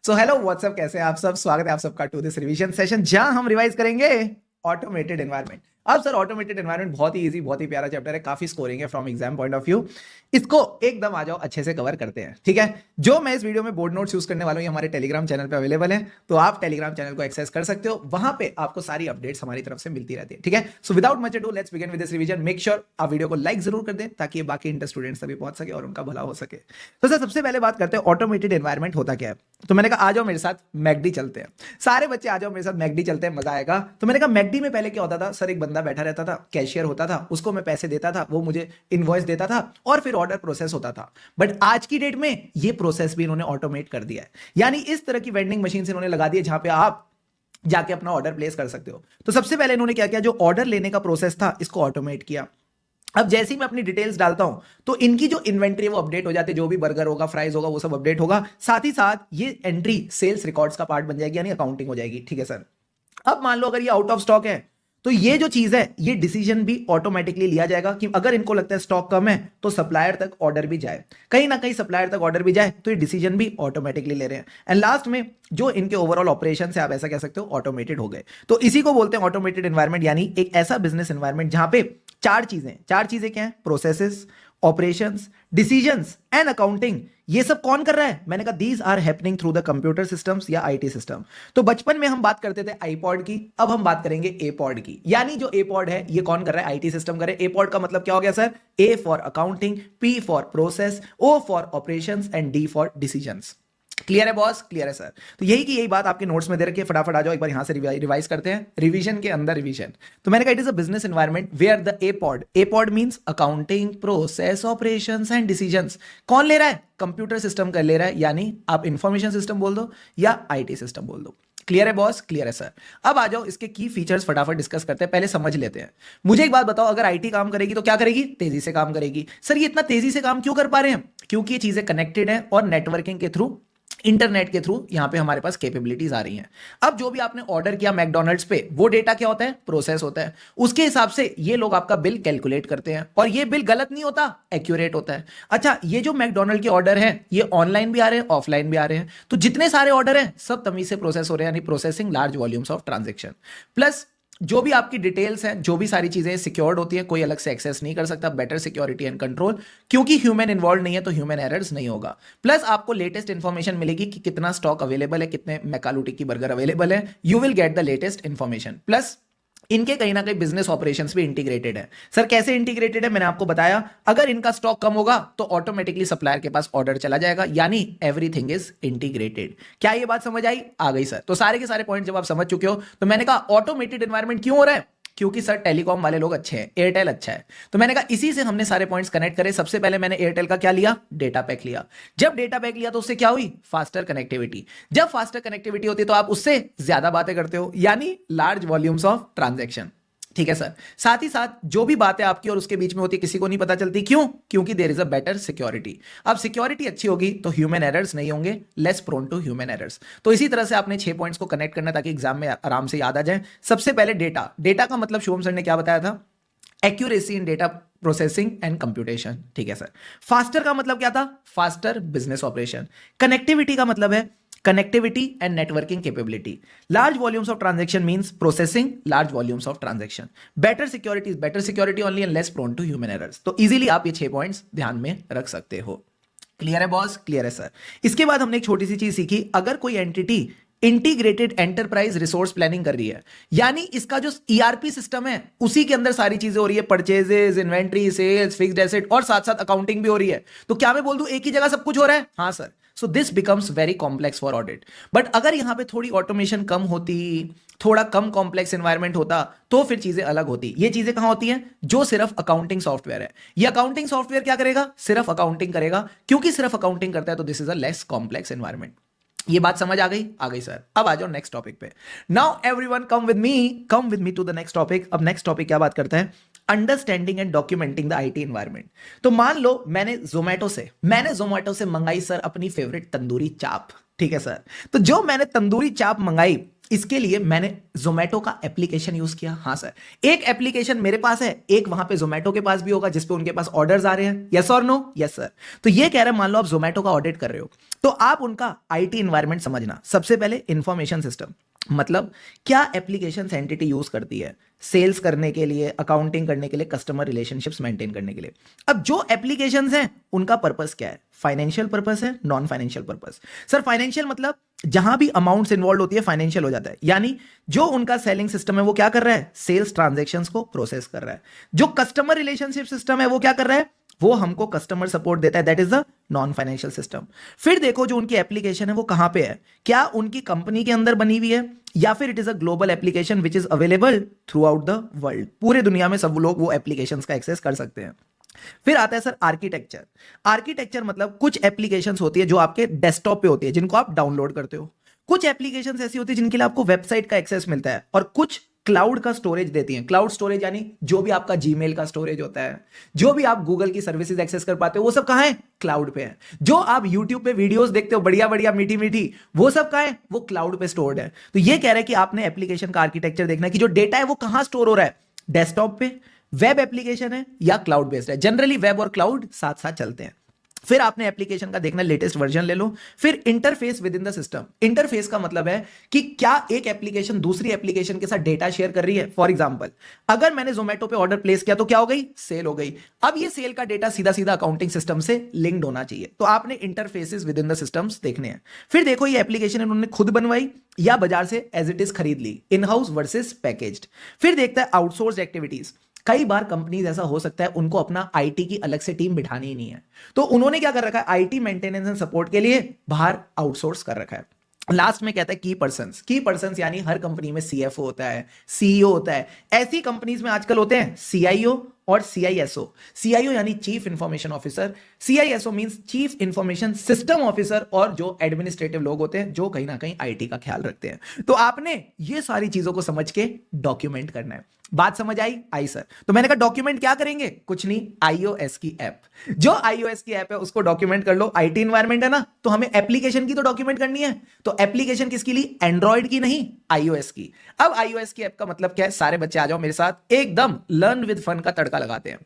So hello what's up, कैसे हैं आप सब। स्वागत है आप सबका टू दिस रिवीजन सेशन, जहां हम रिवाइज करेंगे ऑटोमेटेड एनवायरनमेंट। अब सर ऑटोमेटेड एनवायरनमेंट बहुत ही इजी, बहुत ही प्यारा चैप्टर है, काफी स्कोरिंग है from exam point of view. इसको एकदम आ जाओ अच्छे से कवर करते हैं, ठीक है। जो मैं इस वीडियो में बोर्ड नोट्स यूज करने वाला हूं, ये हमारे टेलीग्राम चैनल पे अवेलेबल है, तो आप टेलीग्राम चैनल को एक्सेस कर सकते हो। वहां पे आपको सारी अपडेट्स हमारी तरफ से मिलती रहती है, ठीक है। So without much ado let's begin with this revision. Make sure आप वीडियो को लाइक जरूर कर दें ताकि ये बाकी इंटर स्टूडेंट्स तक भी पहुंच सके और उनका भला हो सके। तो सर सबसे पहले बात करते हैं ऑटोमेटेड एनवायरनमेंट होता क्या है। तो मैंने कहा आ जाओ मेरे साथ मैकडी चलते हैं, सारे बच्चे आ जाओ मेरे साथ मैकडी चलते हैं, मजा आएगा। तो मैंने कहा मैकडी में पहले क्या होता था सर, एक बंदा बैठा रहता था, कैशियर होता था, उसको मैं पैसे देता था, वो मुझे इनवॉइस देता था और फिर ऑर्डर प्रोसेस होता था। बट आज की डेट में ये प्रोसेस भी इन्होंने ऑटोमेट कर दिया है, यानी इस तरह की वेंडिंग मशीन इन्होंने लगा दी है जहां पे आप जाके अपना ऑर्डर प्लेस कर सकते हो। तो सबसे पहले इन्होंने क्या किया, जो ऑर्डर लेने का प्रोसेस था इसको ऑटोमेट किया। अब जैसे ही मैं अपनी डिटेल्स डालता हूं तो इनकी जो इन्वेंट्री वो अपडेट हो जाती है, जो भी बर्गर होगा, फ्राइज होगा, वो सब अपडेट होगा। साथ ही साथ ये एंट्री सेल्स रिकॉर्ड्स का पार्ट बन जाएगी, यानी अकाउंटिंग हो जाएगी, ठीक है सर। अब मान लो अगर ये आउट ऑफ स्टॉक है तो ये जो चीज है ये डिसीजन भी ऑटोमेटिकली लिया जाएगा कि अगर इनको लगता है स्टॉक कम है तो सप्लायर तक ऑर्डर भी जाए, कहीं ना कहीं सप्लायर तक ऑर्डर भी जाए, तो ये डिसीजन भी ऑटोमेटिकली ले रहे हैं। एंड लास्ट में जो इनके ओवरऑल ऑपरेशन है, आप ऐसा कह सकते हो ऑटोमेटेड हो गए। तो इसी को बोलते हैं ऑटोमेटेड एनवायरमेंट, यानी एक ऐसा बिजनेस एनवायरमेंट जहां पे चार चीजें क्या है, processes, operations, decisions and accounting. ये सब कौन कर रहा है, मैंने कहा these are happening through the computer systems या आईटी सिस्टम। तो बचपन में हम बात करते थे आईपॉड की, अब हम बात करेंगे एपॉड की, यानी जो एपॉड है ये कौन कर रहा है, आईटी सिस्टम कर रहा है। एपॉड का मतलब क्या हो गया sir, A for accounting, P for process, O for operations and D for decisions. Clear है बॉस, क्लियर है सर। तो यही बात आपके नोट्स में दे रखी है, फटाफट आ जाओ एक बार यहां से रिवाइज करते हैं, रिवीजन के अंदर रिवीजन। तो मैंने कहा it is a business environment where the APOD means accounting, process, operations and decisions. कौन ले रहा है, कंप्यूटर सिस्टम कर ले रहा है, यानी आप इंफॉर्मेशन सिस्टम बोल दो या आईटी सिस्टम बोल दो। क्लियर है बॉस, क्लियर है सर। अब आ जाओ इसके की फीचर्स फटाफट डिस्कस करते हैं, पहले समझ लेते हैं। मुझे एक बात बताओ, अगर आईटी काम करेगी तो क्या करेगी, तेजी से काम करेगी। सर ये इतना तेजी से काम क्यों कर पा रहे हैं, क्योंकि ये चीजें कनेक्टेड है और नेटवर्किंग के थ्रू, इंटरनेट के थ्रू यहां पे हमारे पास कैपेबिलिटीज आ रही हैं। अब जो भी आपने ऑर्डर किया मैकडॉनल्ड्स पे, वो डेटा क्या होता है, प्रोसेस होता है। उसके हिसाब से ये लोग आपका बिल कैलकुलेट करते हैं और ये बिल गलत नहीं होता, एक्यूरेट होता है। अच्छा, ये जो मैकडॉनल्ड के ऑर्डर हैं ये ऑनलाइन भी आ रहे हैं, ऑफलाइन भी आ रहे हैं। तो जितने सारे ऑर्डर हैं सब तमीज से प्रोसेस हो रहे हैं, यानी processing large volumes of transaction. Plus जो भी आपकी डिटेल्स हैं, जो भी सारी चीजें सिक्योर्ड होती हैं, कोई अलग से एक्सेस नहीं कर सकता, बेटर सिक्योरिटी एंड कंट्रोल, क्योंकि ह्यूमन इन्वॉल्व नहीं है तो ह्यूमन एरर्स नहीं होगा। प्लस आपको लेटेस्ट इंफॉर्मेशन मिलेगी कि कितना स्टॉक अवेलेबल है, कितने मैकालूटी की बर्गर अवेलेबल है, you will get the latest information. Plus इनके कहीं ना कहीं बिजनेस ऑपरेशंस भी इंटीग्रेटेड है। सर कैसे इंटीग्रेटेड है, मैंने आपको बताया, अगर इनका स्टॉक कम होगा तो ऑटोमेटिकली सप्लायर के पास ऑर्डर चला जाएगा, यानी एवरीथिंग इज इंटीग्रेटेड। क्या ये बात समझ आई, आ गई सर। तो सारे के सारे पॉइंट जब आप समझ चुके हो, तो मैंने कहा ऑटोमेटेड एनवायरमेंट क्यों हो रहा है, क्योंकि सर टेलीकॉम वाले लोग अच्छे हैं, एयरटेल अच्छा है। तो मैंने कहा इसी से हमने सारे पॉइंट्स कनेक्ट करे। सबसे पहले मैंने एयरटेल का क्या लिया, डेटा पैक लिया। जब डेटा पैक लिया तो उससे क्या हुई, फास्टर कनेक्टिविटी। जब फास्टर कनेक्टिविटी होती है तो आप उससे ज्यादा बातें करते हो, यानी लार्ज वॉल्यूम्स ऑफ ट्रांजेक्शन, ठीक है सर। साथ ही साथ जो भी बातें आपकी और उसके बीच में होती है किसी को नहीं पता चलती, क्यों, क्योंकि there is a better security. अब सिक्योरिटी अच्छी होगी तो ह्यूमन एरर्स नहीं होंगे, less prone to human errors. तो इसी तरह से आपने 6 पॉइंट्स को कनेक्ट करना ताकि एग्जाम में आराम से याद आ जाए। सबसे पहले डेटा का मतलब शुभम सर ने क्या बताया था, accuracy in data processing and computation, ठीक है सर। फास्टर का मतलब क्या था, फास्टर बिजनेस ऑपरेशन। कनेक्टिविटी का मतलब है connectivity and networking capability. Large volumes of transaction means processing large volumes of transaction. Better security is better security only and less prone to human errors. तो easily आप ये 6 points ध्यान में रख सकते हो। क्लियर है बॉस, क्लियर है सर। इसके बाद हमने एक छोटी सी चीज सीखी, अगर कोई entity integrated enterprise resource planning कर रही है, यानी इसका जो ईआरपी सिस्टम है उसी के अंदर सारी चीजें हो रही है, purchases, inventory, sales, fixed asset और साथ साथ अकाउंटिंग भी हो रही है। तो क्या मैं बोल दूं एक ही जगह सब कुछ हो रहा है, हाँ sir. So this becomes very complex for audit. But अगर यहां पे थोड़ी ऑटोमेशन कम होती, थोड़ा कम कॉम्प्लेक्स एनवायरमेंट होता, तो फिर चीजें अलग होती। ये चीजें कहां होती हैं, जो सिर्फ अकाउंटिंग सॉफ्टवेयर है। ये अकाउंटिंग सॉफ्टवेयर क्या करेगा, सिर्फ अकाउंटिंग करेगा, क्योंकि सिर्फ अकाउंटिंग करता है तो this is a less complex environment. ये बात समझ आ गई, आ गई सर। अब आ जाओ नेक्स्ट टॉपिक पे। Now everyone come with me to the next topic. अब नेक्स्ट टॉपिक क्या बात करता है, understanding and documenting the IT environment. तो मान लो मैंने जोमेटो से मंगाई सर अपनी फेवरेट तंदूरी चाप, ठीक है सर। तो जो मैंने तंदूरी चाप मंगाई, इसके लिए मैंने जोमेटो का एप्लीकेशन यूज किया। हाँ सर, एक एप्लीकेशन मेरे पास है, एक वहां पे जोमेटो के पास भी होगा जिसपे उनके पास ऑर्डर्स आ रहे हैं। यस और नो? Yes sir. तो ये कह रहे हैं मान लो आप जोमेटो का ऑडिट कर रहे हो, तो आप उनका आईटी एनवायरनमेंट समझना। सबसे पहले इंफॉर्मेशन सिस्टम, मतलब क्या एप्लीकेशन एंटिटी यूज करती है सेल्स करने के लिए, अकाउंटिंग करने के लिए, कस्टमर रिलेशनशिप्स मेंटेन करने के लिए। अब जो एप्लीकेशंस हैं उनका पर्पस क्या है? फाइनेंशियल पर्पस है, non financial purpose. Sir financial मतलब जहां भी अमाउंट्स इन्वॉल्व होती है फाइनेंशियल हो जाता है, यानी जो उनका सेलिंग सिस्टम है वो क्या कर रहा है? सेल्स ट्रांजैक्शंस को प्रोसेस कर रहा है। जो कस्टमर रिलेशनशिप सिस्टम है वो क्या कर रहा है? वो हमको कस्टमर सपोर्ट देता है, that is the non financial system. फिर देखो जो उनकी एप्लीकेशन है वो कहां पे है, क्या उनकी कंपनी के अंदर बनी हुई है या फिर it is a global application which is available through out the world, पूरे दुनिया में सब लोग वो एप्लीकेशंस का एक्सेस कर सकते हैं। फिर आता है सर आर्किटेक्चर। आर्किटेक्चर मतलब कुछ एप्लीकेशंस होती है जो आपके डेस्कटॉप पे होती है जिनको आप डाउनलोड करते हो, कुछ एप्लीकेशंस ऐसी होती है जिनके लिए आपको वेबसाइट का एक्सेस मिलता है, और कुछ क्लाउड का स्टोरेज देती हैं। क्लाउड स्टोरेज यानी जो भी आपका जीमेल का स्टोरेज होता है, जो भी आप गूगल की सर्विसेज एक्सेस कर पाते हो, वो सब कहां है? क्लाउड पे है। जो आप यूट्यूब पे वीडियोस देखते हो बढ़िया बढ़िया मीठी मीठी, वो सब कहां है? वो क्लाउड पे स्टोर्ड है। तो ये कह रहा है कि आपने एप्लीकेशन का आर्किटेक्चर देखना है कि जो डेटा है वो कहां स्टोर हो रहा है, डेस्कटॉप पे, वेब एप्लीकेशन है या क्लाउड बेस्ड है। जनरली वेब और क्लाउड साथ साथ चलते हैं। फिर आपने एप्लीकेशन का देखना, लेटेस्ट वर्जन ले लो। फिर interface within the system. Interface का मतलब है कि क्या एक एप्लीकेशन दूसरी एप्लीकेशन के साथ डेटा शेयर कर रही है। फॉर एग्जांपल, अगर मैंने जोमेटो पे ऑर्डर प्लेस किया तो क्या हो गई? सेल हो गई। अब ये सेल का डेटा सीधा सीधा अकाउंटिंग सिस्टम से लिंक्ड होना चाहिए, तो आपने interfaces with in the systems देखने हैं। फिर देखो ये एप्लीकेशन इन्होंने खुद बनवाई या बाजार से एज इट इज खरीद ली, इन हाउस वर्सेस पैकेज्ड। फिर देखता है आउटसोर्स एक्टिविटीज। कई बार कंपनीज ऐसा हो सकता है उनको अपना आईटी की अलग से टीम बिठानी ही नहीं है, तो उन्होंने क्या कर रखा है? आईटी मेंटेनेंस एंड सपोर्ट के लिए बाहर आउटसोर्स कर रखा है। लास्ट में कहता है की पर्संस। की पर्संस यानी हर कंपनी में सीएफओ होता है, सीईओ होता है। ऐसी कंपनीज में आजकल होते हैं सीआईओ और सीआईएसओ। सीआईओ यानी chief information officer, CISO means chief information system officer, और जो एडमिनिस्ट्रेटिव लोग होते हैं जो कहीं ना कहीं आईटी का ख्याल रखते हैं। तो आपने ये सारी चीजों को समझ के डॉक्यूमेंट करना है। बात समझ आई? आई सर। तो मैंने कहा डॉक्यूमेंट क्या करेंगे? कुछ नहीं, आईओएस की ऐप। जो आईओएस की ऐप है उसको डॉक्यूमेंट कर लो। आईटी एनवायरनमेंट है ना, तो हमें एप्लीकेशन की तो डॉक्यूमेंट करनी है। तो एप्लीकेशन किसकी ली? एंड्रॉइड की नहीं, आईओएस की। अब आईओएस की ऐप का मतलब क्या है? सारे बच्चे आ जाओ मेरे साथ, एकदम लर्न विद फन का तड़का लगाते हैं।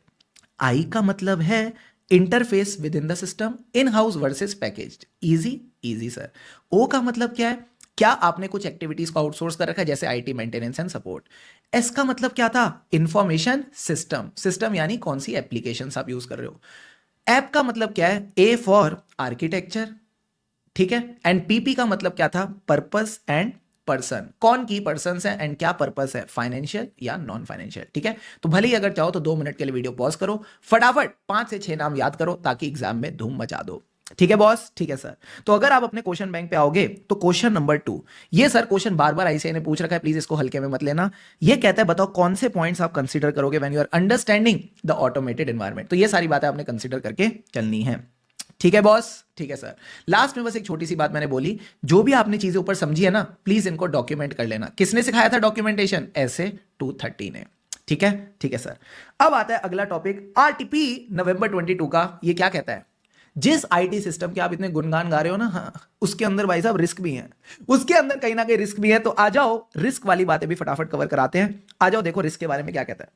आई का मतलब है interface within the system, in house versus packaged. Easy easy sir. O का मतलब क्या है? क्या आपने कुछ एक्टिविटीज को आउटसोर्स कर रखा है, जैसे IT maintenance and support. S का मतलब क्या था? Information system. सिस्टम यानी कौन सी एप्लीकेशंस आप यूज कर रहे हो। ऐप का मतलब क्या है? ए फॉर आर्किटेक्चर, ठीक है। एंड पीपी का मतलब क्या था? Purpose and person. कौन की पर्सन है एंड क्या पर्पस है, फाइनेंशियल या नॉन फाइनेंशियल, ठीक है। तो भले ही अगर चाहो तो 2 मिनट के लिए वीडियो पॉज करो, फटाफट 5 से 6 नाम याद करो ताकि एग्जाम में धूम मचा दो। ठीक है बॉस? ठीक है सर। तो अगर आप अपने क्वेश्चन बैंक पे आओगे तो क्वेश्चन नंबर 2, ये सर क्वेश्चन बार बार आईसीआई ने पूछ रखा है, प्लीज इसको हल्के में मत लेना। ये कहता है बताओ कौन से पॉइंट्स आप कंसीडर करोगे when you are understanding the automated environment. तो ये सारी बातें आपने कंसीडर करके चलनी है। ठीक है बॉस? ठीक है सर। लास्ट में बस एक छोटी सी बात मैंने बोली, जो भी आपने चीजें ऊपर समझी है ना, प्लीज इनको डॉक्यूमेंट कर लेना। किसने सिखाया था डॉक्यूमेंटेशन? ऐसे 230 ने। ठीक है? ठीक है सर। अब आता है अगला टॉपिक, आरटीपी नवंबर 22 का। ये क्या कहता है? जिस आईटी सिस्टम के आप इतने गुणगान गा रहे हो ना, हाँ, उसके अंदर भाई साहब रिस्क भी है, उसके अंदर कहीं ना कहीं रिस्क भी है। तो आ जाओ रिस्क वाली बातें भी फटाफट कवर कराते हैं। आ जाओ देखो रिस्क के बारे में क्या कहता है।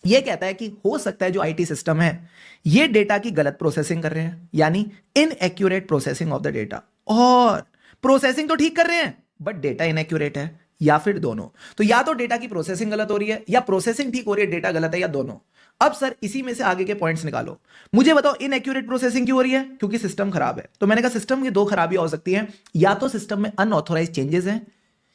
ये कहता है कि हो सकता है जो आईटी सिस्टम है ये डेटा की गलत प्रोसेसिंग कर रहे हैं, यानी inaccurate processing of the data, और प्रोसेसिंग तो ठीक कर रहे हैं बट डेटा इनएक्यूरेट है, या फिर दोनों। तो या तो डेटा की प्रोसेसिंग गलत हो रही है या प्रोसेसिंग ठीक हो रही है, डेटा गलत है, या दोनों। अब सर इसी में से आगे के पॉइंट्स निकालो। मुझे बताओ इनएक्यूरेट प्रोसेसिंग क्यों हो रही है? क्योंकि सिस्टम खराब है। तो मैंने कहा सिस्टम की 2 खराबियां हो सकती हैं, या तो सिस्टम में अनऑथोराइज चेंजेस हैं,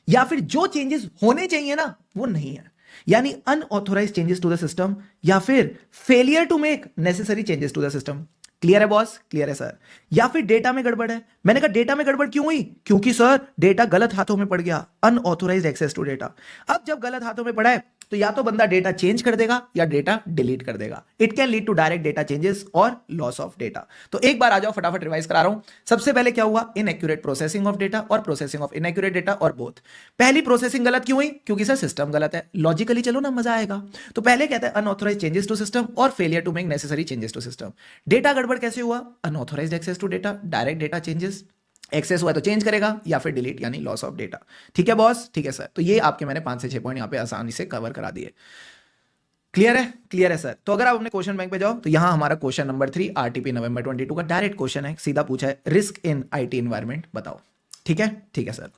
या फिर जो चेंजेस होने चाहिए ना वो नहीं है, यानी unauthorised changes to the system, या फिर failure to make necessary changes to the system. Clear है बॉस? क्लियर है सर। या फिर डेटा में गड़बड़ है। मैंने कहा डेटा में गड़बड़ क्यों हुई? क्योंकि सर डेटा गलत हाथों में पड़ गया, अनऑथोराइज एक्सेस टू डेटा। अब जब गलत हाथों में पड़ा है तो या तो बंदा डेटा चेंज कर देगा या डेटा डिलीट कर देगा। It can lead to direct data changes और लॉस ऑफ डेटा। तो एक बार आ जाओ फटाफट रिवाइज करा रहा हूं। सबसे पहले क्या हुआ? इनएक्यूरेट प्रोसेसिंग ऑफ डेटा और प्रोसेसिंग ऑफ इनएक्यूरेट डेटा, और बोथ। पहली प्रोसेसिंग गलत क्यों हुई? क्योंकि सर सिस्टम गलत है। लॉजिकली चलो ना, मजा आएगा। तो पहले कहता है अनऑथोराइज चेंजेस टू सिस्टम और failure to make necessary changes to system. Data गड़बड़ कैसे हुआ? Unauthorised access to data, direct data changes. Access हुआ तो चेंज करेगा या फिर डिलीट यानी लॉस ऑफ डेटा। ठीक है बॉस, ठीक है सर। तो ये आपके मैंने 5 से 6 पॉइंट यहाँ पे आसानी से कवर करा दिए। क्लियर है, क्लियर है सर। तो अगर आप अपने क्वेश्चन बैंक पे जाओ तो यहां हमारा क्वेश्चन नंबर 3 आरटीपी नवंबर 22 का डायरेक्ट क्वेश्चन है, सीधा पूछा है रिस्क इन आईटी एनवायरनमेंट बताओ। ठीक है, ठीक है सर।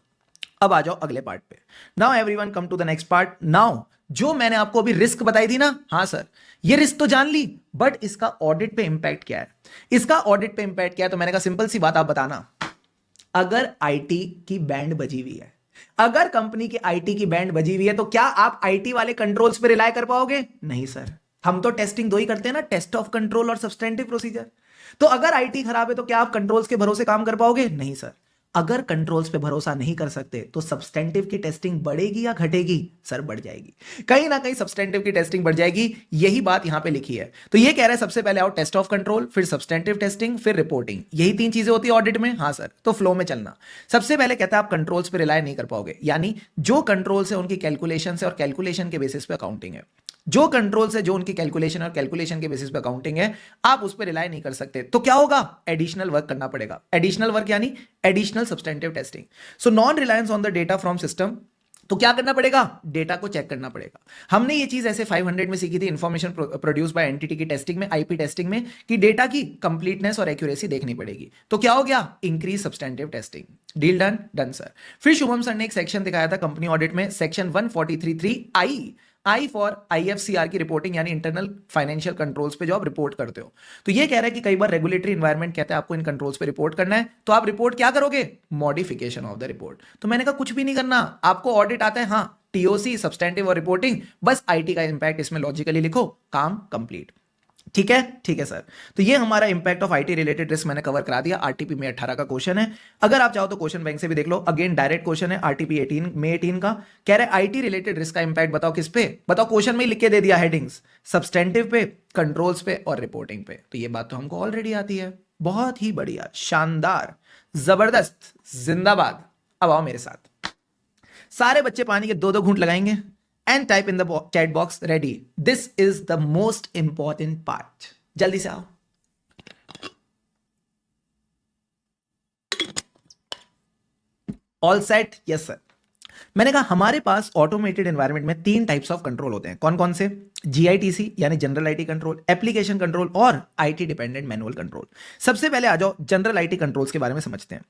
अब आ जाओ अगले पार्ट पे। Now everyone come to the next part. Now जो मैंने आपको अभी रिस्क बताई थी ना, हाँ सर, ये रिस्क तो जान ली, बट इसका ऑडिट पे इंपैक्ट क्या है, इसका ऑडिट पे इंपैक्ट क्या है। तो मैंने कहा सिंपल सी बात, आप बताना, अगर आईटी की बैंड बजी हुई है, अगर कंपनी की आईटी की बैंड बजी हुई है, तो क्या आप आईटी वाले कंट्रोल्स पे रिलाय कर पाओगे? नहीं सर। हम तो टेस्टिंग दो ही करते हैं ना, टेस्ट ऑफ कंट्रोल और सब्सटेंटिव प्रोसीजर। तो अगर आईटी खराब है तो क्या आप कंट्रोल्स के भरोसे काम कर पाओगे? नहीं सर। अगर कंट्रोल्स पे भरोसा नहीं कर सकते तो सब्सटेंटिव की टेस्टिंग बढ़ेगी या घटेगी? सर बढ़ जाएगी, कहीं ना कहीं सब्सटेंटिव की टेस्टिंग बढ़ जाएगी। यही बात यहां पे लिखी है। तो ये कह रहा है सबसे पहले आओ टेस्ट ऑफ कंट्रोल, फिर सब्सटेंटिव टेस्टिंग, फिर रिपोर्टिंग। यही 3 चीजें होती है ऑडिट में। हाँ सर, तो फ्लो में चलना। सबसे पहले कहता है आप कंट्रोल्स पे रिलाय नहीं कर पाओगे, यानी जो कंट्रोल्स है उनकी कैलकुलेशन से और कैलकुलेशन के बेसिस पे अकाउंटिंग है। जो कंट्रोल से जो उनकी कैलकुलेशन और कैलकुलेशन के बेसिस पे अकाउंटिंग है, आप उस पर रिलाय नहीं कर सकते। तो क्या होगा? एडिशनल वर्क करना पड़ेगा। एडिशनल वर्क यानी additional substantive testing. So non reliance on the data from system. तो क्या करना पड़ेगा? डेटा को चेक करना पड़ेगा। हमने ये चीज ऐसे 500 में सीखी थी इंफॉर्मेशन प्रोड्यूस बाय एंटिटी की टेस्टिंग में, आईपी टेस्टिंग में, कि डेटा की कंप्लीटनेस और एक्यूरेसी देखनी पड़ेगी। तो क्या हो गया? Increase substantive testing. Deal done? Done sir. फिर शुभम सर ने एक सेक्शन दिखाया था कंपनी ऑडिट में, सेक्शन 143.3 आई फॉर आईएफसीआर की रिपोर्टिंग, यानी इंटरनल फाइनेंशियल कंट्रोल्स पे जो आप रिपोर्ट करते हो। तो ये कह रहा है कि कई बार रेगुलेटरी एनवायरनमेंट कहता है आपको इन कंट्रोल्स पे रिपोर्ट करना है, तो आप रिपोर्ट क्या करोगे? Modification of the report. तो मैंने कहा कुछ भी नहीं करना, आपको ऑडिट आता है, हाँ, टीओसी, सब्सटेंटिव और रिपोर्टिंग, बस आईटी का इंपैक्ट इसमें लॉजिकली लिखो, काम कंप्लीट। ठीक है, ठीक है सर। तो ये हमारा impact of IT related risk मैंने कवर करा दिया। आरटीपी में 18 का क्वेश्चन है, अगर आप चाहो तो क्वेश्चन बैंक से भी देख लो। अगेन डायरेक्ट क्वेश्चन है, आरटीपी 18 में 18 का कह रहे हैं आईटी रिलेटेड रिस्क का इंपैक्ट बताओ किस पे? बताओ, क्वेश्चन में ही लिख के दे दिया हेडिंग्स, सब्सटेंटिव पे, कंट्रोल्स पे और रिपोर्टिंग पे। तो ये बात तो हमको ऑलरेडी आती है। बहुत ही बढ़िया, शानदार, जबरदस्त, जिंदाबाद। अब आओ मेरे साथ, सारे बच्चे पानी के 2-2 घूंट लगाएंगे and type in the chat box ready. This is the most important part. जल्दी से आओ। All set? Yes sir. मैंने कहा हमारे पास ऑटोमेटेड एनवायरनमेंट में 3 टाइप्स ऑफ कंट्रोल होते हैं। कौन कौन से? जीआईटीसी यानी general IT control, application control और आईटी डिपेंडेंट मैनुअल कंट्रोल। सबसे पहले आ जाओ जनरल आईटी कंट्रोल्स के बारे में समझते हैं।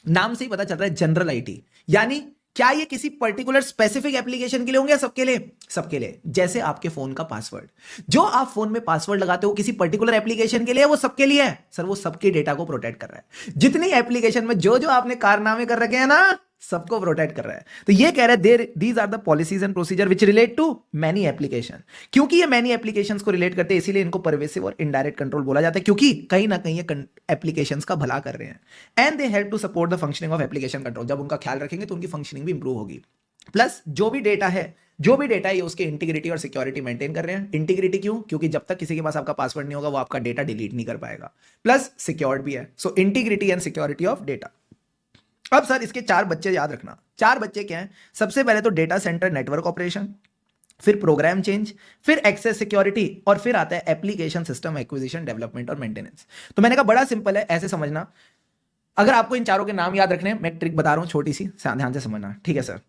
नाम से ही पता चल रहा है जनरल आईटी, यानी क्या ये किसी पर्टिकुलर स्पेसिफिक एप्लीकेशन के लिए होंगे या सबके लिए? सबके लिए। जैसे आपके फोन का पासवर्ड, जो आप फोन में पासवर्ड लगाते हो किसी पर्टिकुलर एप्लीकेशन के लिए, वो सबके लिए है सर, वो सबके डेटा को प्रोटेक्ट कर रहा है। जितनी एप्लीकेशन में जो जो आपने कारनामे कर रखे हैं ना, सबको प्रोटेक्ट कर रहा है। तो ये कह रहा है there these are the policies and procedure which relate to many application. क्योंकि ये मैनी एप्लीकेशंस को रिलेट करते हैं, इसीलिए इनको परवेसिव और इनडायरेक्ट कंट्रोल बोला जाता है, क्योंकि कहीं ना कहीं ये एप्लीकेशंस का भला कर रहे हैं। And they help to support the functioning of application control. जब उनका ख्याल रखेंगे तो उनकी फंक्शनिंग भी इंप्रूव होगी। प्लस जो भी डेटा है ये उसके इंटीग्रिटी और सिक्योरिटी मेंटेन कर रहे हैं। इंटीग्रिटी क्यों? क्योंकि जब तक किसी के पास आपका पासवर्ड नहीं होगा वो आपका डेटा डिलीट नहीं कर पाएगा। प्लस सिक्योर्ड भी है। So integrity and security of data. अब सर इसके 4 बच्चे याद रखना। 4 बच्चे क्या हैं? सबसे पहले तो डेटा सेंटर नेटवर्क ऑपरेशन, फिर प्रोग्राम चेंज, फिर एक्सेस सिक्योरिटी, और फिर आता है एप्लीकेशन सिस्टम एक्विजिशन, डेवलपमेंट और मेंटेनेंस। तो मैंने कहा बड़ा सिंपल है, ऐसे समझना। अगर आपको इन चारों के नाम याद रखने हैं, मैं ट्रिक बता रहा हूं छोटी सी, ध्यान से समझना। ठीक है सर।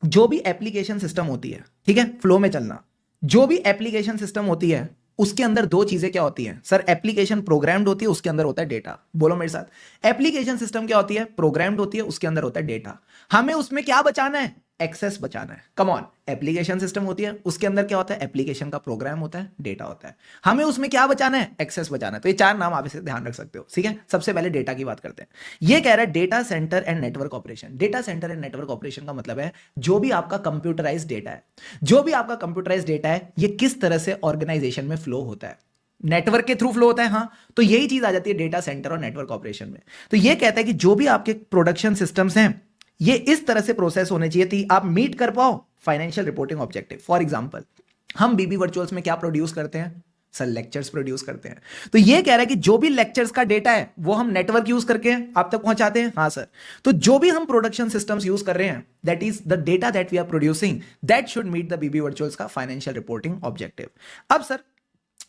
जो भी एप्लीकेशन सिस्टम होती है, ठीक है, फ्लो में चलना, जो भी एप्लीकेशन सिस्टम होती है उसके अंदर 2 चीजें क्या होती हैं सर? एप्लीकेशन प्रोग्राम्ड होती है, उसके अंदर होता है डेटा। बोलो मेरे साथ, एप्लीकेशन सिस्टम क्या होती है? प्रोग्राम्ड होती है, उसके अंदर होता है डेटा। हमें उसमें क्या बचाना है? एक्सेस बचाना है। कम ऑन, एप्लीकेशन सिस्टम होती है, उसके अंदर क्या होता है? एप्लीकेशन का प्रोग्राम होता है, डेटा होता है। हमें उसमें क्या बचाना है? एक्सेस बचाना है। तो ये 4 नाम आप इसे ध्यान रख सकते हो। ठीक है, सबसे पहले डेटा की बात करते हैं। ये कह रहा है data centre and network operation. Data centre and network operation का मतलब है जो भी आपका कंप्यूटराइज डेटा है, जो भी आपका कंप्यूटराइज डेटा है, ये किस तरह से ऑर्गेनाइजेशन में फ्लो होता है? नेटवर्क के थ्रू फ्लो होता है। हाँ, तो यही चीज आ जाती है डेटा सेंटर और नेटवर्क ऑपरेशन में। तो ये कहता है कि जो भी आपके प्रोडक्शन सिस्टम्स हैं ये इस तरह से प्रोसेस होने चाहिए कि आप मीट कर पाओ financial reporting objective. For example, हम बीबी वर्चुअल्स में क्या प्रोड्यूस करते हैं सर? लेक्चर्स प्रोड्यूस करते हैं। तो ये कह रहा है कि जो भी लेक्चर्स का डेटा है वो हम नेटवर्क यूज करके आप तक पहुंचाते हैं। हाँ सर। तो जो भी हम प्रोडक्शन सिस्टम्स यूज कर रहे हैं, that is the data that we are producing, that should meet the BB virtuals का फाइनेंशियल रिपोर्टिंग ऑब्जेक्टिव। अब सर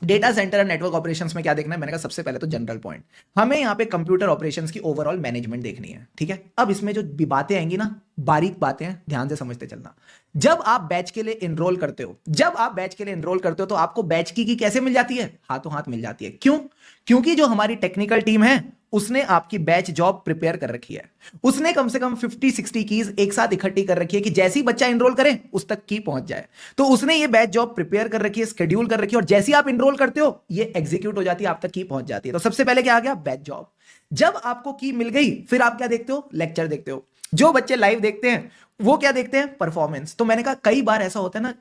डेटा सेंटर और नेटवर्क ऑपरेशंस में क्या देखना है? मैंने कहा सबसे पहले तो जनरल पॉइंट, हमें यहाँ पे कंप्यूटर ऑपरेशंस की ओवरऑल मैनेजमेंट देखनी है, ठीक है। अब इसमें जो भी बातें आएंगी ना, बारीक बातें हैं, ध्यान से समझते चलना। जब आप बैच के लिए एनरोल करते हो, तो आपको बैच की कैसे मिल जाती है? हाथों हाथ मिल जाती है। क्यों? क्योंकि जो हमारी टेक्निकल टीम है उसने आपकी बैच जॉब प्रिपेयर कर रखी है। उसने कम से कम 50-60 कीज एक साथ इकट्ठी कर रखी है कि जैसे ही बच्चा एनरोल करे उस तक की पहुंच जाए। तो उसने ये बैच जॉब प्रिपेयर कर रखी है, शेड्यूल कर रखी है, और जैसे ही आप एनरोल करते हो ये एग्जीक्यूट हो जाती है, आप तक की पहुंच जाती है। तो सबसे पहले क्या आ गया? Batch job. जब आपको की मिल गई, फिर आप क्या देखते हो? लेक्चर देखते हो। जो बच्चे लाइव देखते हैं वो क्या देखते हैं? परफॉर्मेंस। तो मैंने कहा कई बार ऐसा होता है ना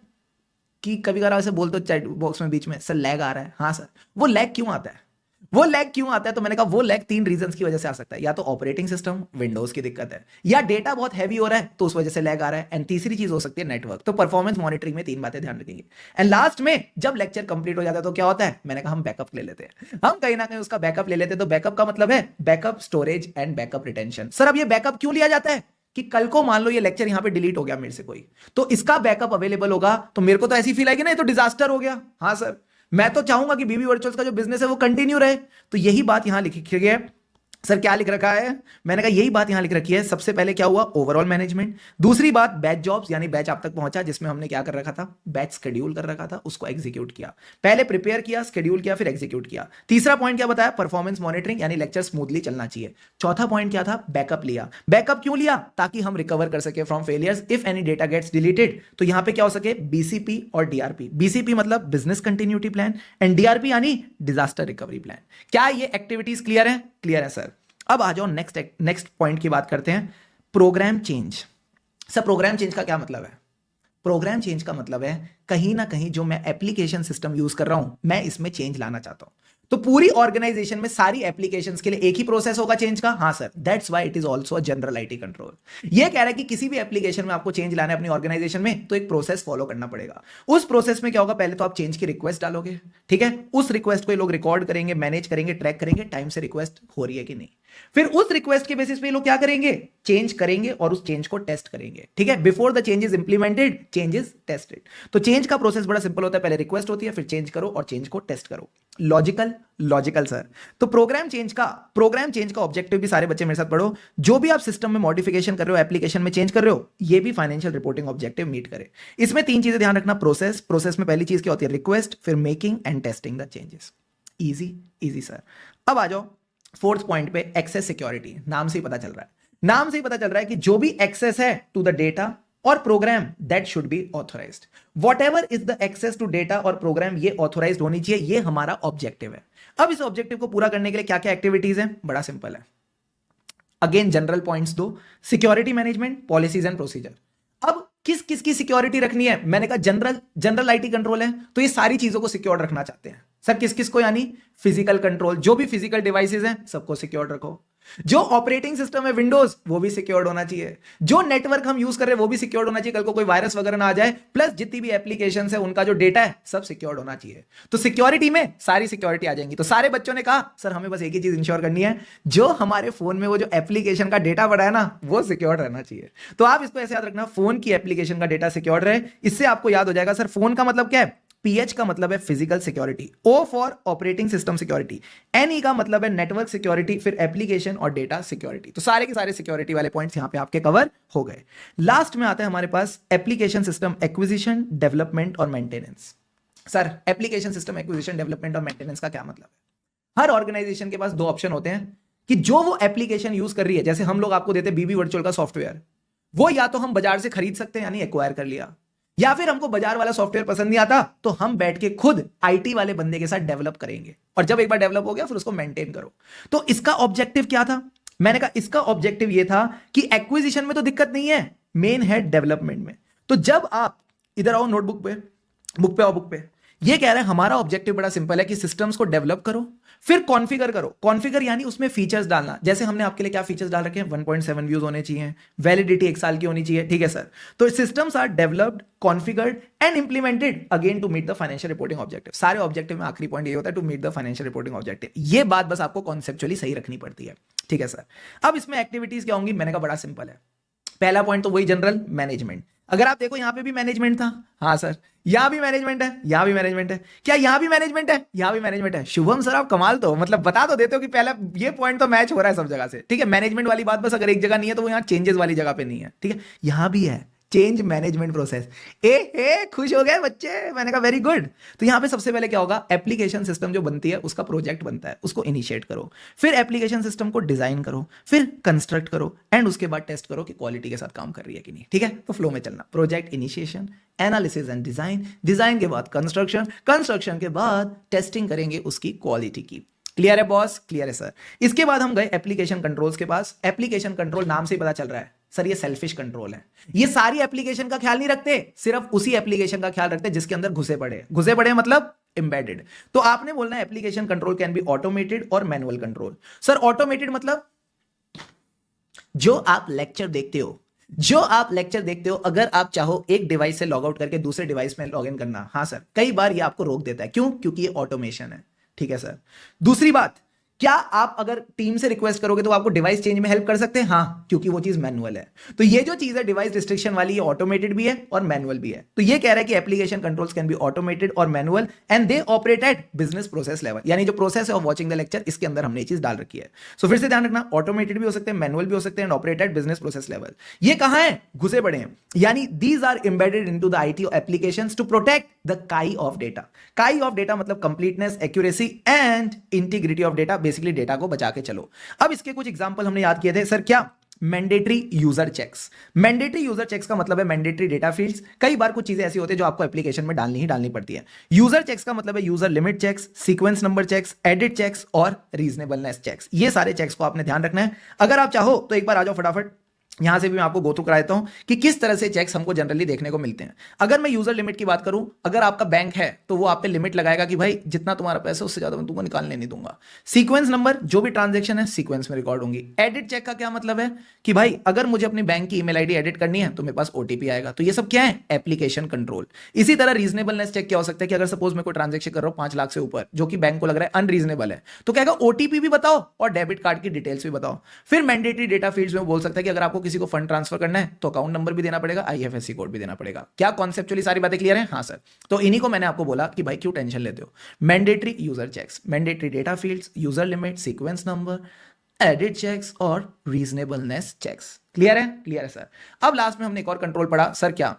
कि कभी कभार ऐसे बोलते हो चैट बॉक्स में बीच में, सर लैग आ रहा है। हाँ सर, वो लैग क्यों आता है? तो मैंने कहा वो लैग 3 रीजंस की वजह से आ सकता है। या तो ऑपरेटिंग सिस्टम विंडोज की दिक्कत है, या डेटा बहुत हैवी हो रहा है तो उस वजह से लैग आ रहा है, एंड तीसरी चीज हो सकती है नेटवर्क। तो परफॉर्मेंस मॉनिटरिंग में 3 बातें ध्यान रखेंगे। एंड लास्ट में जब लेक्चर कंप्लीट हो जाता है तो क्या होता है? मैंने कहा हम बैकअप ले लेते हैं, हम कहीं ना कहीं उसका बैकअप ले लेते हैं। तो बैकअप का मतलब है backup storage and backup retention. Sir अब ये बैकअप क्यों लिया जाता है? कि कल को मान लो ये लेक्चर यहां पे डिलीट हो गया मेरे से कोई, तो इसका बैकअप अवेलेबल होगा, तो मेरे को तो ऐसी फील आएगी ना ये तो डिजास्टर हो गया। हाँ सर, मैं तो चाहूंगा कि बीबी वर्चुअल्स का जो बिजनेस है वो कंटिन्यू रहे। तो यही बात यहां लिखी गई है। सर क्या लिख रखा है? मैंने कहा यही बात यहां लिख रखी है। सबसे पहले क्या हुआ? Overall management. दूसरी बात बैच जॉब्स, यानी बैच आप तक पहुंचा जिसमें हमने क्या कर रखा था? बैच शेड्यूल कर रखा था, उसको एग्जीक्यूट किया। पहले प्रिपेयर किया, शेड्यूल किया, फिर एग्जीक्यूट किया। तीसरा पॉइंट क्या बताया? परफॉर्मेंस मॉनिटरिंग, यानी लेक्चर स्मूथली चलना चाहिए। चौथा पॉइंट क्या था? बैकअप लिया। बैकअप क्यों लिया? ताकि हम रिकवर कर सके from failures if any data gets deleted. तो यहां पे क्या हो सके? बीसीपी और डीआरपी। बीसीपी मतलब business continuity plan, and DRP यानी डिजास्टर रिकवरी प्लान। क्या ये एक्टिविटीज क्लियर है? क्लियर है सर। अब आ जाओ नेक्स्ट पॉइंट की बात करते हैं, program change. Sir program change का क्या मतलब है? प्रोग्राम चेंज का मतलब है कहीं ना कहीं जो मैं एप्लीकेशन सिस्टम यूज कर रहा हूं, मैं इसमें चेंज लाना चाहता हूं। तो पूरी ऑर्गेनाइजेशन में सारी एप्लीकेशंस के लिए एक ही प्रोसेस होगा चेंज का? हाँ sir, that's why it is also a general IT control. ये कह रहा है कि किसी भी एप्लीकेशन में आपको चेंज लाना है अपनी ऑर्गेनाइजेशन में, तो एक प्रोसेस फॉलो करना पड़ेगा। उस प्रोसेस में क्या होगा? पहले तो आप चेंज की रिक्वेस्ट डालोगे, ठीक है। उस रिक्वेस्ट को ये लोग रिकॉर्ड करेंगे, मैनेज करेंगे, ट्रैक करेंगे टाइम से रिक्वेस्ट हो रही है कि नहीं। फिर उस रिक्वेस्ट के बेसिस पे लोग क्या करेंगे? चेंज करेंगे और उस चेंज को टेस्ट करेंगे, ठीक है। Before the change is implemented, change is tested. तो चेंज का प्रोसेस बड़ा सिंपल होता है, पहले रिक्वेस्ट होती है, फिर चेंज करो और चेंज को टेस्ट करो। Logical sir. तो प्रोग्राम चेंज का ऑब्जेक्टिव भी सारे बच्चे मेरे साथ पढ़ो, जो भी आप सिस्टम में मॉडिफिकेशन कर रहे हो, एप्लीकेशन में चेंज कर रहे हो, ये भी फाइनेंशियल रिपोर्टिंग ऑब्जेक्टिव मीट करे। इसमें 3 चीजें ध्यान रखना। प्रोसेस में पहली चीज क्या होती है? रिक्वेस्ट, फिर making and testing the changes. Easy sir. अब आ जाओ 4th पॉइंट पे, एक्सेस सिक्योरिटी। नाम से ही पता चल रहा है कि जो भी एक्सेस है टू द डेटा और program, that should be authorised. Whatever is the access to data और प्रोग्राम, ये ऑथोराइज्ड होनी चाहिए। ये हमारा ऑब्जेक्टिव है। अब इस ऑब्जेक्टिव को पूरा करने के लिए क्या क्या एक्टिविटीज है? बड़ा सिंपल है। अगेन जनरल पॉइंट्स दो, security management, policies and procedure. अब किस की सिक्योरिटी रखनी है? मैंने कहा जनरल आईटी कंट्रोल है, तो ये सारी चीजों को सिक्योर रखना चाहते हैं सर। किस को? यानी फिजिकल कंट्रोल, जो भी फिजिकल डिवाइसेस हैं सबको सिक्योर रखो। जो ऑपरेटिंग सिस्टम है विंडोज, वो भी सिक्योर्ड होना चाहिए। जो नेटवर्क हम यूज कर रहे हैं वो भी सिक्योर्ड होना चाहिए, कल को कोई वायरस वगैरह ना आ जाए। प्लस जितनी भी एप्लीकेशंस है उनका जो डेटा है सब सिक्योर्ड होना चाहिए। तो सिक्योरिटी में सारी सिक्योरिटी आ जाएंगी। तो सारे बच्चों ने कहा सर हमें बस एक ही चीज इंश्योर करनी है, जो हमारे फोन में वो जो एप्लीकेशन का डेटा पड़ा है ना, वो सिक्योर्ड रहना चाहिए। तो आप इसको ऐसे याद रखना, फोन की एप्लीकेशन का डेटा सिक्योर्ड रहे। इससे आपको याद हो जाएगा सर फोन का मतलब क्या है? पीएच का मतलब है physical security, O for operating system security, NE का मतलब है नेटवर्क सिक्योरिटी, फिर एप्लीकेशन और डेटा सिक्योरिटी। तो सारे के सारे सिक्योरिटी वाले पॉइंट्स यहां पे आपके कवर हो गए। लास्ट में आता है हमारे पास एप्लीकेशन सिस्टम एक्विजिशन, डेवलपमेंट और maintenance. Sir application system acquisition, development और मेंटेनेंस का क्या मतलब है? हर ऑर्गेनाइजेशन के पास 2 ऑप्शन होते हैं कि जो वो एप्लीकेशन यूज कर रही है, जैसे हम लोग आपको देते हैं बीबी वर्चुअल का सॉफ्टवेयर, वो या तो हम बाजार से खरीद सकते हैं यानी एक्वायर कर लिया, या फिर हमको बाजार वाला सॉफ्टवेयर पसंद नहीं आता तो हम बैठ के खुद आईटी वाले बंदे के साथ डेवलप करेंगे, और जब एक बार डेवलप हो गया फिर उसको मेंटेन करो। तो इसका ऑब्जेक्टिव क्या था? मैंने कहा इसका ऑब्जेक्टिव ये था कि एक्विजिशन में तो दिक्कत नहीं है, मेन है डेवलपमेंट में। तो जब आप इधर आओ नोटबुक पे, बुक पे ये कह रहे हैं हमारा ऑब्जेक्टिव बड़ा सिंपल है कि सिस्टम्स को डेवलप करो, फिर कॉन्फ़िगर करो। कॉन्फ़िगर यानी उसमें फीचर्स डालना। जैसे हमने आपके लिए क्या फीचर्स डाल रखे हैं? 1.7 व्यूज होने चाहिए, वैलिडिटी 1 साल की होनी चाहिए, ठीक है सर। तो systems are developed, configured and implemented again to meet the financial reporting objective. सारे ऑब्जेक्टिव में आखिरी पॉइंट ये होता है to meet the financial reporting objective. ये बात बस आपको कॉन्सेप्चुअली सही रखनी पड़ती है, ठीक है सर। अब इसमें एक्टिविटीज क्या होंगी? मैंने कहा बड़ा सिंपल है। पहला पॉइंट तो वही जनरल मैनेजमेंट। अगर आप देखो यहां पे भी मैनेजमेंट था, हाँ सर, यहां भी मैनेजमेंट है, यहां भी मैनेजमेंट है, क्या यहां भी मैनेजमेंट है, यहां भी मैनेजमेंट है। शुभम सर आप कमाल, तो मतलब बता तो देते हो कि पहले ये पॉइंट तो मैच हो रहा है सब जगह से, ठीक है। मैनेजमेंट वाली बात बस अगर एक जगह नहीं है तो वो यहाँ चेंजेस वाली जगह पे नहीं है, ठीक है। यहां भी है चेंज मैनेजमेंट प्रोसेस। ए खुश हो गए बच्चे, मैंने कहा वेरी गुड। तो यहां पे सबसे पहले क्या होगा, एप्लीकेशन सिस्टम जो बनती है उसका प्रोजेक्ट बनता है, उसको इनिशिएट करो, फिर एप्लीकेशन सिस्टम को डिजाइन करो, फिर कंस्ट्रक्ट करो, एंड उसके बाद टेस्ट करो कि क्वालिटी के साथ काम कर रही है कि नहीं, ठीक है। तो फ्लो में चलना, project initiation, analysis and design, design के बाद कंस्ट्रक्शन, कंस्ट्रक्शन के बाद टेस्टिंग करेंगे उसकी क्वालिटी की। क्लियर है बॉस, क्लियर है सर। इसके बाद हम गए एप्लीकेशन कंट्रोल्स के पास। एप्लीकेशन कंट्रोल नाम से ही पता चल रहा है सर ये सेल्फिश कंट्रोल है, ये सारी एप्लीकेशन का ख्याल नहीं रखते, सिर्फ उसी एप्लीकेशन का ख्याल रखते जिसके अंदर घुसे पड़े मतलब एम्बेडेड। तो आपने बोलना है application control can be automated और मैनुअल कंट्रोल। सर ऑटोमेटेड मतलब जो आप लेक्चर देखते हो, अगर आप चाहो एक डिवाइस से लॉग आउट करके दूसरे डिवाइस में लॉग इन करना, हाँ सर, कई बार ये आपको रोक देता है, क्यों? क्योंकि ये ऑटोमेशन है, ठीक है सर। दूसरी बात, क्या आप अगर टीम से रिक्वेस्ट करोगे तो आपको डिवाइस चेंज में हेल्प कर सकते हैं? हाँ, क्योंकि वो चीज मैनुअल है। तो ये जो चीज है डिवाइस रिस्ट्रिक्शन वाली, ये ऑटोमेटेड भी है और मैनुअल भी है। तो ये कह रहा है कि application controls can be automated और manual and they operate at business process level, यानी जो प्रोसेस है ऑफ वॉचिंग द लेक्चर, इसके अंदर हमने ये चीज डाल रखी है। सो फिर से ध्यान रखना, ऑटोमेटेड भी हो सकते हैं, मैनुअल भी हो सकते हैं, and operate at business process level. ये कहां है? घुसे पड़े हैं, यानी these are embedded into the IT applications to protect the CAI of data. CAI of data मतलब completeness, accuracy and integrity of data, basically data को बचा के चलो। अब इसके कुछ एग्जांपल हमने याद किए थे सर, क्या? Mandatory user checks. Mandatory user checks का मतलब है मैंडेटरी डेटा फील्ड्स। कई बार कुछ चीजें ऐसी होती है जो आपको एप्लीकेशन में डालनी पड़ती है। यूजर चेक्स का मतलब है user limit checks, sequence number checks, edit checks और रीजनेबलनेस चेक्स। ये सारे चेक्स को आपने ध्यान रखना है। अगर आप चाहो तो एक बार आ जाओ फटाफट, यहां से भी मैं आपको गो थ्रू करा देता हूं कि किस तरह से चेक्स हमको जनरली देखने को मिलते हैं। अगर मैं यूजर लिमिट की बात करूं, अगर आपका बैंक है तो वो आप पे लिमिट लगाएगा कि भाई जितना तुम्हारा पैसा है उससे ज्यादा मैं तुमको निकालने नहीं दूंगा। सीक्वेंस नंबर, जो भी ट्रांजैक्शन है सीक्वेंस में रिकॉर्ड होंगी। एडिट चेक का क्या मतलब है कि भाई अगर मुझे अपनी बैंक की ईमेल आईडी एडिट करनी है तो मेरे पास ओटीपी आएगा। तो ये सब क्या है? Application control. इसी तरह रीजनेबलनेस चेक क्या हो सकता है कि अगर सपोज मैं कोई ट्रांजेक्शन कर रहा हूं 5 लाख से ऊपर, जो कि बैंक को लग रहा है अनरीजनेबल है, तो कहेगा ओटीपी भी बताओ और डेबिट कार्ड की डिटेल्स भी बताओ। फिर मैंडेटरी डेटा फील्ड्स में बोल सकता है कि अगर आपको किसी को फंड ट्रांसफर करना है तो अकाउंट नंबर भी देना पड़ेगा, आईएफएससी कोड भी देना पड़ेगा। क्या कॉन्सेप्चुअली सारी बातें क्लियर है? हाँ सर। तो इन्हीं को मैंने आपको बोला कि भाई क्यों टेंशन लेते हो। Mandatory user checks, mandatory data fields, user limit, sequence number, edit checks और रीजनेबलनेस चेक्स। क्लियर है? क्लियर है सर। अब लास्ट में हमने एक और कंट्रोल पढ़ा सर, क्या?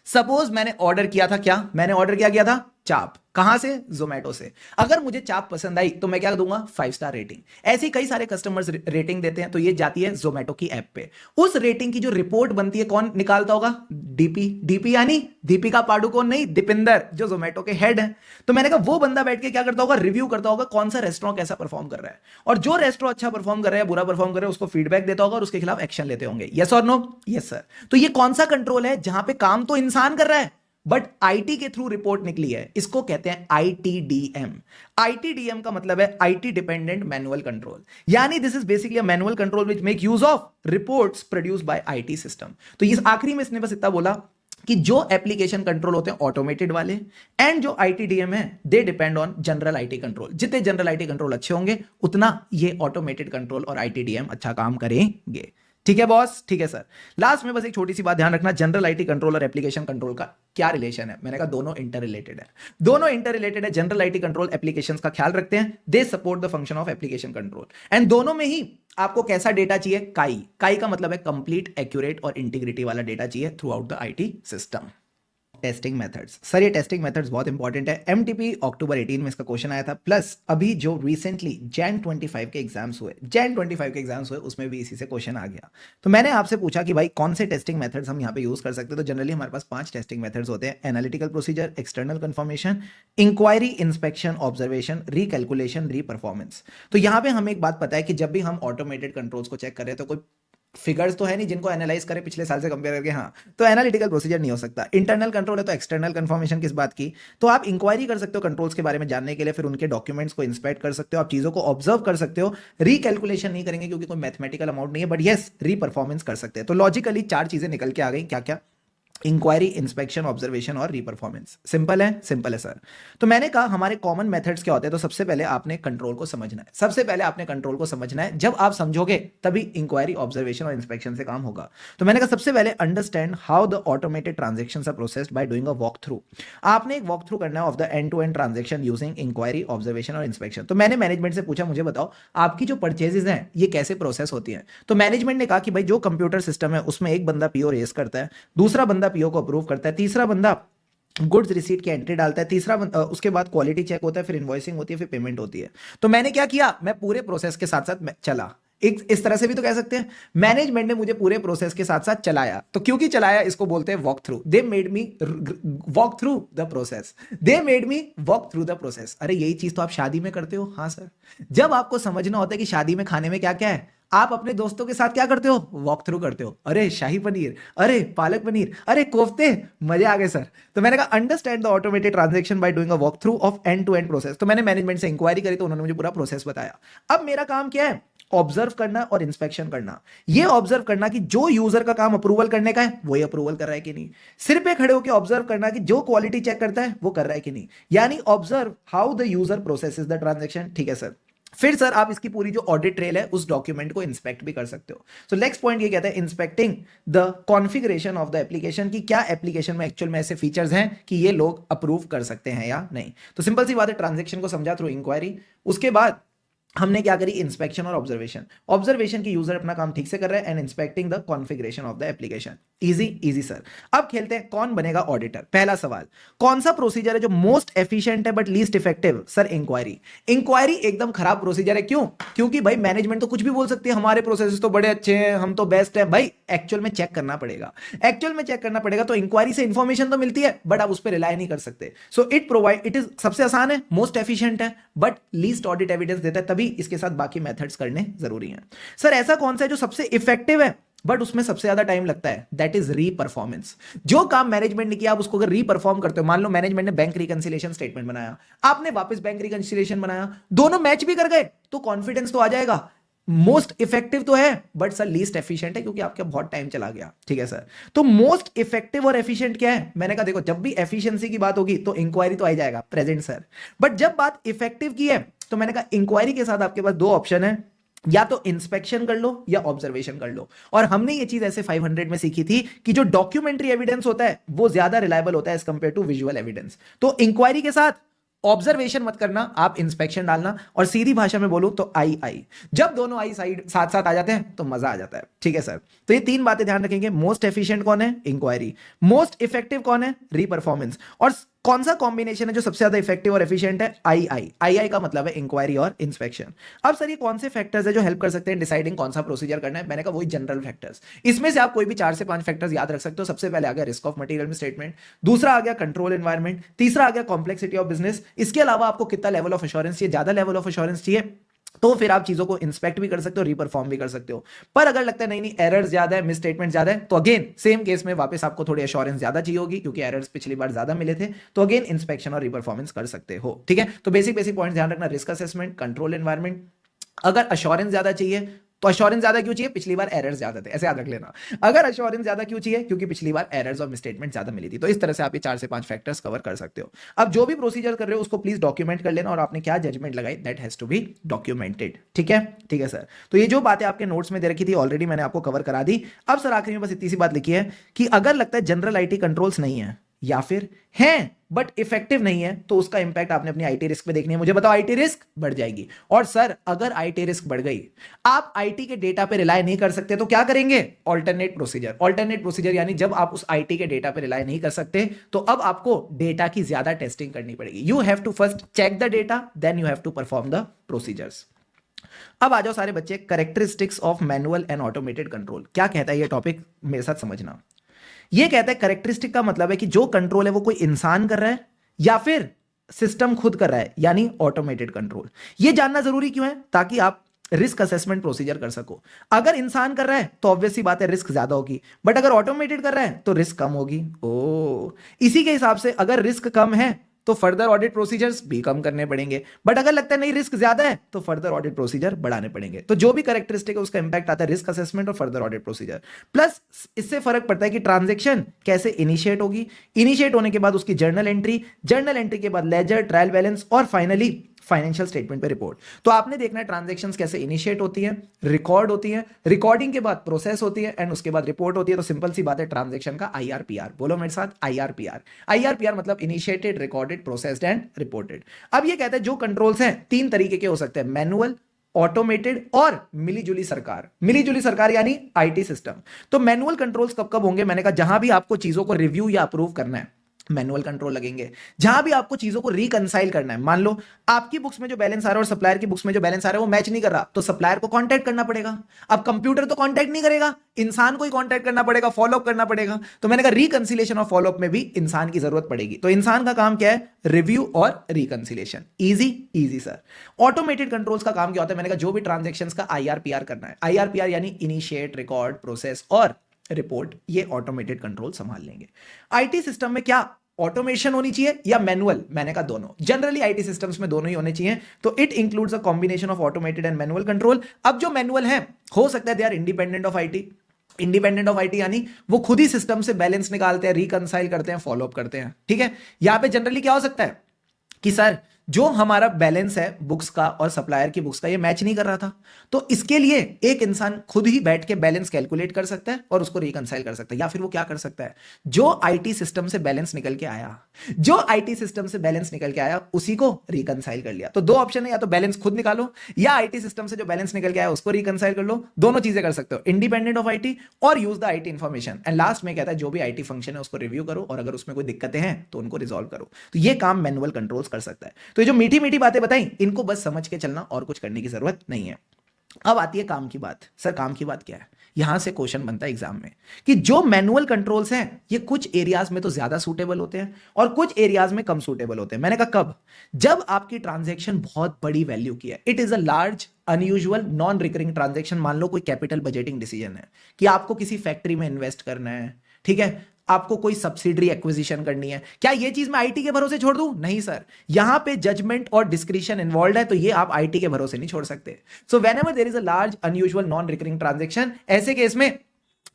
सपोज मैंने ऑर्डर किया था, क्या मैंने ऑर्डर किया था? चाप। कहां से? जोमेटो से। अगर मुझे चाप पसंद आई तो मैं क्या दूंगा? 5 स्टार रेटिंग। ऐसे कई सारे कस्टमर्स रेटिंग देते हैं, तो ये जाती है जोमेटो की ऐप पे। उस रेटिंग की जो रिपोर्ट बनती है कौन निकालता होगा? डीपी यानी दीपिका पाडुकोन नहीं, दीपिंदर, जो जोमेटो के हेड है। तो मैंने कहा वो बंदा बैठ के क्या करता होगा? रिव्यू करता होगा कौन सा रेस्टोरेंट कैसा परफॉर्म कर रहा है, और जो रेस्टोरेंट अच्छा परफॉर्म कर रहा है, बुरा परफॉर्म कर रहा है, उसको फीडबैक देता होगा और उसके खिलाफ एक्शन लेते होंगे। यस और नो? Yes sir. तो ये कौन सा कंट्रोल है जहां पे काम तो इंसान कर रहा है बट आईटी के थ्रू रिपोर्ट निकली है? इसको कहते हैं आईटीडीएम। आईटीडीएम का मतलब है आईटी डिपेंडेंट मैनुअल कंट्रोल, यानी this is basically a manual control which make use of reports produced by IT system. तो इस आखिरी में इसने बस इतना बोला कि जो एप्लीकेशन कंट्रोल होते हैं ऑटोमेटेड वाले, एंड जो आईटीडीएम है they depend on general IT control. जितने जनरल आईटी कंट्रोल अच्छे होंगे उतना ये ऑटोमेटेड कंट्रोल और आईटीडीएम अच्छा काम करेंगे। ठीक है बॉस? ठीक है सर। लास्ट में बस एक छोटी सी बात ध्यान रखना, जनरल आईटी कंट्रोल और एप्लीकेशन कंट्रोल का क्या रिलेशन है? मैंने कहा दोनों इंटर रिलेटेड है, दोनों इंटर रिलेटेड है। जनरल आईटी कंट्रोल एप्लीकेशंस का ख्याल रखते हैं, they support the function of application control, and दोनों में ही आपको कैसा डेटा चाहिए? काई का मतलब है कंप्लीट, एक्यूरेट और इंटीग्रिटी वाला डेटा चाहिए through out the IT system. Testing methods, sir ये टेस्टिंग मेथड्स बहुत इंपॉर्टेंट है। एमटीपी अक्टूबर 18 में इसका क्वेश्चन आया था, प्लस अभी जो रिसेंटली जैन 25 के एग्जाम्स हुए उसमें भी इसी से क्वेश्चन आ गया। तो मैंने आपसे पूछा कि भाई कौन से टेस्टिंग मेथड्स हम यहाँ पे यूज कर सकते हैं। तो जनरली हमारे पास 5 टेस्टिंग मेथड्स होते हैं: analytical procedure, external confirmation, inquiry, inspection, observation, recalculation, reperformance. तो यहाँ पे हमें एक बात पता है कि जब भी हम ऑटोमेटेड कंट्रोल्स को चेक कर रहे हैं तो कोई फिगर्स तो है नहीं जिनको एनालाइज करे पिछले साल से कंपेयर करके, हाँ, तो एनालिटिकल प्रोसीजर नहीं हो सकता। इंटरनल कंट्रोल है तो एक्सटर्नल कंफर्मेशन किस बात की? तो आप इंक्वायरी कर सकते हो कंट्रोल्स के बारे में जानने के लिए, फिर उनके डॉक्यूमेंट्स को इंस्पेक्ट कर सकते हो, आप चीजों को ऑब्जर्व कर सकते हो। रीकैलकुलेशन नहीं करेंगे क्योंकि कोई मैथमेटिकल अमाउंट नहीं है, बट यस री परफॉर्मेंस कर सकते हैं। तो लॉजिकली 4 चीजें निकल के आ गई, क्या क्या? इंक्वायरी, इंस्पेक्शन, ऑब्जर्वेशन और रीपरफॉर्मेंस। सिंपल है सर। तो मैंने कहा हमारे कॉमन मेथड्स क्या होते हैं, तो सबसे पहले आपने कंट्रोल को समझना है। जब आप समझोगे तभी इंक्वायरी, ऑब्जर्वेशन और इंस्पेक्शन से काम होगा। तो मैंने कहा सबसे पहले understand how the automated transactions are processed by doing a walk through. आपने एक वॉक थ्रू करना है of the end to end transaction using inquiry, observation और इंस्पेक्शन। तो मैंने मैनेजमेंट से पूछा, मुझे बताओ आपकी जो परचेजेस हैं ये कैसे प्रोसेस होती हैं। तो मैनेजमेंट ने कहा कि भाई जो कंप्यूटर सिस्टम है उसमें एक बंदा पीओ रेज करता है, दूसरा बंदा पीओ को अप्रूव करता है, तीसरा बंदा गुड्स रिसीट की एंट्री डालता है, उसके बाद क्वालिटी चेक होता है, फिर इनवॉइसिंग होती है, फिर पेमेंट होती है। तो मैंने क्या किया, मैं पूरे प्रोसेस के साथ साथ चला। एक इस तरह से भी तो कह सकते हैं, मैनेजमेंट ने मुझे पूरे प्रोसेस के साथ साथ चलाया। तो क्योंकि चलाया, इसको बोलते हैं walk through. They made me walk through the process. अरे यही चीज तो आप शादी में करते हो। हाँ सर, जब आपको समझना होता है कि शादी में खाने में क्या क्या है, आप अपने दोस्तों के साथ क्या करते हो, वॉक थ्रू करते हो। अरे शाही पनीर, अरे पालक पनीर, अरे कोफ्ते, मजे आ गए सर। तो मैंने कहा understand the automated transaction by doing a walk through of end to end process. तो मैंने मैनेजमेंट से इंक्वायरी करी, तो उन्होंने मुझे पूरा प्रोसेस बताया। अब मेरा काम क्या है, ऑब्जर्व करना और इंस्पेक्शन करना। ये ऑब्जर्व करना कि जो यूजर का काम अप्रूवल करने का है वही अप्रूवल कर रहा है कि नहीं। सिर पे खड़े होकर ऑब्जर्व करना कि जो क्वालिटी चेक करता है वो कर रहा है कि नहीं, यानी observe how the user processes the transaction. ठीक है सर। फिर सर आप इसकी पूरी जो ऑडिट ट्रेल है उस डॉक्यूमेंट को इंस्पेक्ट भी कर सकते हो। सो नेक्स्ट पॉइंट ये कहता है inspecting the configuration of the application, की क्या एप्लीकेशन में एक्चुअल में ऐसे फीचर्स हैं कि ये लोग अप्रूव कर सकते हैं या नहीं। तो सिंपल सी बात है, ट्रांजैक्शन को समझा थ्रू इंक्वायरी, उसके बाद हमने क्या करी, इंस्पेक्शन और ऑब्जर्वेशन की यूजर अपना काम ठीक से कर रहा है, and inspecting the configuration of the application. Easy sir. अब खेलते हैं कौन बनेगा ऑडिटर। पहला सवाल, कौन सा प्रोसीजर है जो मोस्ट एफिशिएंट है but least effective. Sir inquiry एकदम खराब प्रोसीजर है। क्यों? क्योंकि भाई मैनेजमेंट तो कुछ भी बोल सकती है, हमारे प्रोसेस तो बड़े अच्छे हैं, हम तो बेस्ट है। भाई एक्चुअल में चेक करना पड़ेगा। तो इंक्वायरी से इंफॉर्मेशन तो मिलती है बट आप उस पर रिलाय नहीं कर सकते। सो इट इज सबसे आसान है, मोस्ट एफिशिएंट है, बट लीस्ट ऑडिट एविडेंस देता है, तभी इसके साथ बाकी मेथड्स करने जरूरी हैं। सर ऐसा कौन सा है जो सबसे इफेक्टिव है बट उसमें सबसे ज्यादा टाइम लगता है, दैट इज रीपरफॉर्मेंस। जो काम मैनेजमेंट ने किया आप उसको अगर रीपरफॉर्म करते हो, मान लो मैनेजमेंट ने बैंक रिकंसिलिएशन स्टेटमेंट बनाया, आपने वापस बैंक रिकंसिलिएशन बनाया, दोनों मैच भी कर गए, तो कॉन्फिडेंस तो आ जाएगा। मोस्ट इफेक्टिव तो है बट सर लीस्ट एफिशिएंट है, क्योंकि आपका बहुत टाइम चला गया। ठीक है सर। तो मोस्ट इफेक्टिव और एफिशिएंट क्या है, मैंने कहा देखो जब भी एफिशिएंसी की बात होगी तो इंक्वायरी तो आ जाएगा, प्रेजेंट सर। बट जब बात इफेक्टिव की है तो मैंने कहा इंक्वायरी के साथ आपके पास दो ऑप्शन है, या तो इंस्पेक्शन कर लो या ऑब्जर्वेशन कर लो। और हमने ये चीज ऐसे 500 में सीखी थी कि जो डॉक्यूमेंट्री एविडेंस होता है वो ज्यादा रिलायबल होता है as compared to visual evidence. तो इंक्वायरी के साथ ऑब्जर्वेशन मत करना, आप इंस्पेक्शन डालना। और सीधी भाषा में बोलूं तो आई जब दोनों आई साइड साथ साथ आ जाते हैं तो मजा आ जाता है। ठीक है सर। तो ये तीन बातें ध्यान रखेंगे, मोस्ट एफिशिएंट कौन है, इंक्वायरी, मोस्ट इफेक्टिव कौन है, रीपरफॉर्मेंस, और कौन सा कॉम्बिनेशन है जो सबसे ज्यादा इफेक्टिव और एफिशिएंट है, आई का मतलब है इंक्वायरी और इंस्पेक्शन। अब सर ये कौन से फैक्टर्स है जो हेल्प कर सकते हैं डिसाइडिंग कौन सा प्रोसीजर करना है। मैंने कहा वही जनरल फैक्टर्स। इसमें से आप कोई भी 4 से 5 फैक्टर्स याद रख सकते हो। सबसे पहले आ गया रिस्क ऑफ मटेरियल स्टेटमेंट, दूसरा आ गया कंट्रोल एनवायरमेंट, तीसरा आ गया कॉम्प्लेक्सिटी ऑफ बिजनेस। इसके अलावा आपको कितना लेवल ऑफ एश्योरेंस चाहिए, ज्यादा लेवल ऑफ एश्योरेंस चाहिए तो फिर आप चीजों को इंस्पेक्ट भी कर सकते हो, रीपरफॉर्म भी कर सकते हो। पर अगर लगता है नहीं एरर्स ज्यादा है, मिस स्टेटमेंट ज्यादा है, तो अगेन सेम केस में वापस आपको थोड़ी एश्योरेंस ज्यादा चाहिए होगी, क्योंकि एरर्स पिछली बार ज्यादा मिले थे, तो अगेन इंस्पेक्शन और रीपरफॉर्मेंस कर सकते हो। ठीक है। तो बेसिक पॉइंट ध्यान रखना, रिस्क असेसमेंट, कंट्रोल एनवायरमेंट। अगर एश्योरेंस ज्यादा चाहिए तो एश्योरेंस ज्यादा क्यों चाहिए, पिछली बार एरर्स ज्यादा थे, ऐसे याद रख लेना। अगर एश्योरेंस ज्यादा क्यों चाहिए, क्योंकि पिछली बार एरर्स और मिसस्टेटमेंट ज्यादा मिली थी। तो इस तरह से आप ये 4 से 5 फैक्टर्स कवर कर सकते हो। अब जो भी प्रोसीजर कर रहे हो उसको प्लीज डॉक्यूमेंट कर लेना, और आपने क्या जजमेंट लगाई that has to be documented. ठीक है सर। तो ये जो बातें आपके नोट्स में दे रखी थी ऑलरेडी मैंने आपको कवर करा दी। अब सर आखिरी में बस इतनी सी बात लिखी है कि अगर लगता है जनरल आईटी कंट्रोल्स नहीं है या फिर हैं बट इफेक्टिव नहीं है, तो उसका इंपैक्ट आपने अपनी आईटी रिस्क पे देखनी है। मुझे बताओ आईटी रिस्क बढ़ जाएगी। और सर अगर आईटी रिस्क बढ़ गई, आप आईटी के डेटा पे रिलाय नहीं कर सकते, तो क्या करेंगे, ऑल्टरनेट प्रोसीजर यानी जब आप उस आईटी के डेटा पे रिलाय नहीं कर सकते तो अब आपको डेटा की ज्यादा टेस्टिंग करनी पड़ेगी। You have to first check the data, then you have to perform the procedures. अब आ जाओ सारे बच्चे, characteristics of manual and automated control. क्या कहता है ये टॉपिक, मेरे साथ समझना। ये कहता है कैरेक्टरिस्टिक का मतलब है कि जो कंट्रोल है वो कोई इंसान कर रहा है या फिर सिस्टम खुद कर रहा है, यानी ऑटोमेटेड कंट्रोल। ये जानना जरूरी क्यों है, ताकि आप रिस्क असेसमेंट प्रोसीजर कर सको। अगर इंसान कर रहा है तो ऑब्वियस सी बात है रिस्क ज्यादा होगी, बट अगर ऑटोमेटेड कर रहा है तो रिस्क कम होगी। इसी के हिसाब से अगर रिस्क कम है तो फर्दर ऑडिट प्रोसीजर्स भी कम करने पड़ेंगे, बट अगर लगता है नहीं रिस्क ज्यादा है तो फर्दर ऑडिट प्रोसीजर बढ़ाने पड़ेंगे। तो जो भी कैरेक्टरिस्टिक है उसका इंपैक्ट आता है रिस्क असेसमेंट और फर्दर ऑडिट प्रोसीजर। प्लस इससे फर्क पड़ता है कि ट्रांजेक्शन कैसे इनिशिएट होगी, इनिशिएट होने के बाद उसकी जर्नल एंट्री के बाद लेजर, ट्रायल बैलेंस और फाइनली फाइनेंशियल स्टेटमेंट पे रिपोर्ट। तो आपने देखना है ट्रांजैक्शंस कैसे इनिशिएट होती है, रिकॉर्ड होती है, रिकॉर्डिंग के बाद प्रोसेस होती है एंड उसके बाद रिपोर्ट होती है। तो सिंपल सी बात है ट्रांजैक्शन का आईआरपीआर। बोलो मेरे साथ आईआरपीआर। आईआरपीआर मतलब initiated, recorded, processed and reported. अब ये कहते हैं जो कंट्रोल्स हैं तीन तरीके के हो सकते हैं, मैनुअल, ऑटोमेटेड और मिलीजुली सरकार। मिलीजुली सरकार यानी आईटी सिस्टम। तो मैनुअल कंट्रोल्स कब कब होंगे, मैंने कहा जहां भी आपको चीजों को रिव्यू या अप्रूव करना है मैनुअल कंट्रोल लगेंगे। जहां भी आपको चीजों को रिकंसाइल करना है, मान लो आपकी बुक्स में जो बैलेंस आ रहा है और सप्लायर की बुक्स में जो बैलेंस आ रहा है वो मैच नहीं कर रहा, तो सप्लायर को कांटेक्ट करना पड़ेगा। अब कंप्यूटर तो कांटेक्ट नहीं करेगा, इंसान को ही कांटेक्ट करना पड़ेगा, फॉलोअप करना पड़ेगा। तो मैंने कहा रिकंसिलेशन और फॉलोअप में भी इंसान की जरूरत पड़ेगी। तो इंसान का काम क्या है, रिव्यू और reconciliation. Easy easy sir. Automated controls का काम क्या होता है, मैंने कहा जो भी ट्रांजेक्शंस का आईआरपीआर करना है, आईआरपीआर यानी इनिशिएट, रिकॉर्ड, प्रोसेस और रिपोर्ट, ये ऑटोमेटेड कंट्रोल संभाल लेंगे। आईटी सिस्टम में क्या ऑटोमेशन होनी चाहिए या मैनुअल, मैंने कहा दोनों। जनरली आईटी सिस्टम्स में दोनों ही होने चाहिए। तो it includes a combination of automated and manual control. अब जो मैनुअल है हो सकता है they are independent of IT. Independent of IT यानी वो खुद ही सिस्टम से बैलेंस निकालते हैं, रिकंसाइल करते हैं, फॉलोअप करते हैं। ठीक है, यहां पे जनरली क्या हो सकता है कि सर जो हमारा बैलेंस है बुक्स का और सप्लायर की बुक्स का ये मैच नहीं कर रहा था, तो इसके लिए एक इंसान खुद ही बैठ के बैलेंस कैलकुलेट कर सकता है और उसको रिकंसाइल कर सकता है। या फिर वो क्या कर सकता है, जो आईटी सिस्टम से बैलेंस निकल के आया, जो आईटी सिस्टम से बैलेंस निकल के आया उसी को रिकंसाइल कर लिया। तो दो ऑप्शन है, या तो बैलेंस खुद निकालो या आईटी सिस्टम से जो बैलेंस निकल के आया उसको रिकंसाइल कर लो। दोनों चीजें कर सकते हो, इंडिपेंडेंट ऑफ आईटी और use the IT information. And last में कहता है जो भी आईटी फंक्शन है उसको रिव्यू करो और अगर उसमें कोई दिक्कतें हैं तो उनको रिजॉल्व करो। तो ये काम मैनुअल कंट्रोल्स कर सकता है। तो ये जो मीठी मीठी बातें बताई इनको बस समझ के चलना और कुछ करने की जरूरत नहीं है। अब आती है काम की बात। सर काम की बात क्या है, यहां से क्वेश्चन बनता है एग्जाम में कि जो मैनुअल कंट्रोल्स हैं ये कुछ एरियाज में तो ज्यादा सूटेबल होते हैं और कुछ एरियाज में कम सूटेबल होते हैं। मैंने कहा कब, जब आपकी ट्रांजैक्शन बहुत बड़ी वैल्यू की है, it is a large unusual non recurring transaction. मान लो कोई कैपिटल बजटिंग डिसीजन है कि आपको किसी फैक्ट्री में इन्वेस्ट करना है, ठीक है, आपको कोई सब्सिडरी एक्विजिशन करनी है। क्या ये चीज मैं आईटी के भरोसे छोड़ दूं? नहीं सर, यहां पे जजमेंट और डिस्क्रिशन इन्वॉल्व है, तो ये आप आईटी के भरोसे नहीं छोड़ सकते। So whenever there is a large unusual non recurring transaction, ऐसे केस में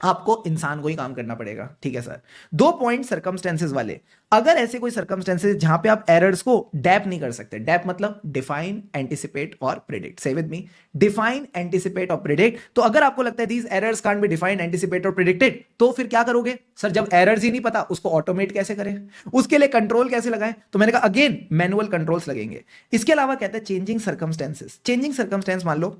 आपको इंसान को ही काम करना पड़ेगा। ठीक है सर, 2 पॉइंट सर्कमस्टेंसेस वाले। अगर ऐसे कोई सर्कमस्टेंसेस जहां पे आप एरर्स को डैप नहीं कर सकते, डैप मतलब डिफाइन, एंटिसिपेट और प्रिडिक्ट। से विद मी, डिफाइन, एंटिसिपेट और प्रिडिक्ट। तो अगर आपको लगता है these errors can't be define, anticipate और प्रिडिक्टेड, तो फिर क्या करोगे सर, जब एरर्स ही नहीं पता उसको ऑटोमेट कैसे करें, उसके लिए कंट्रोल कैसे लगाएं? तो मैंने कहा अगेन मैनुअल कंट्रोल्स लगेंगे। इसके अलावा कहते हैं चेंजिंग सर्कमस्टेंसेस। चेंजिंग सर्कमस्टेंस, मान लो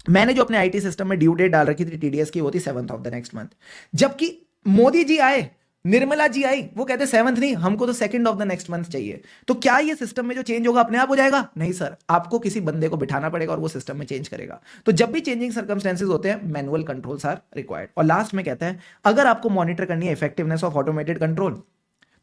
मैंने जो अपने आईटी सिस्टम में ड्यू डेट डाल रखी थी टीडीएस की, वो थी 7th of the next month, जबकि मोदी जी आए, निर्मला जी आई, वो कहते 7th नहीं, हमको तो 2nd of the next month चाहिए। तो क्या ये सिस्टम में जो चेंज होगा अपने आप हो जाएगा? नहीं सर, आपको किसी बंदे को बिठाना पड़ेगा और वो सिस्टम में चेंज करेगा। तो जब भी चेंजिंग सर्कमस्टेंसेस होते हैं मैनुअल कंट्रोल्स आर रिक्वायर्ड। और लास्ट में कहता है अगर आपको मॉनिटर करनी है इफेक्टिवनेस ऑफ ऑटोमेटेड कंट्रोल,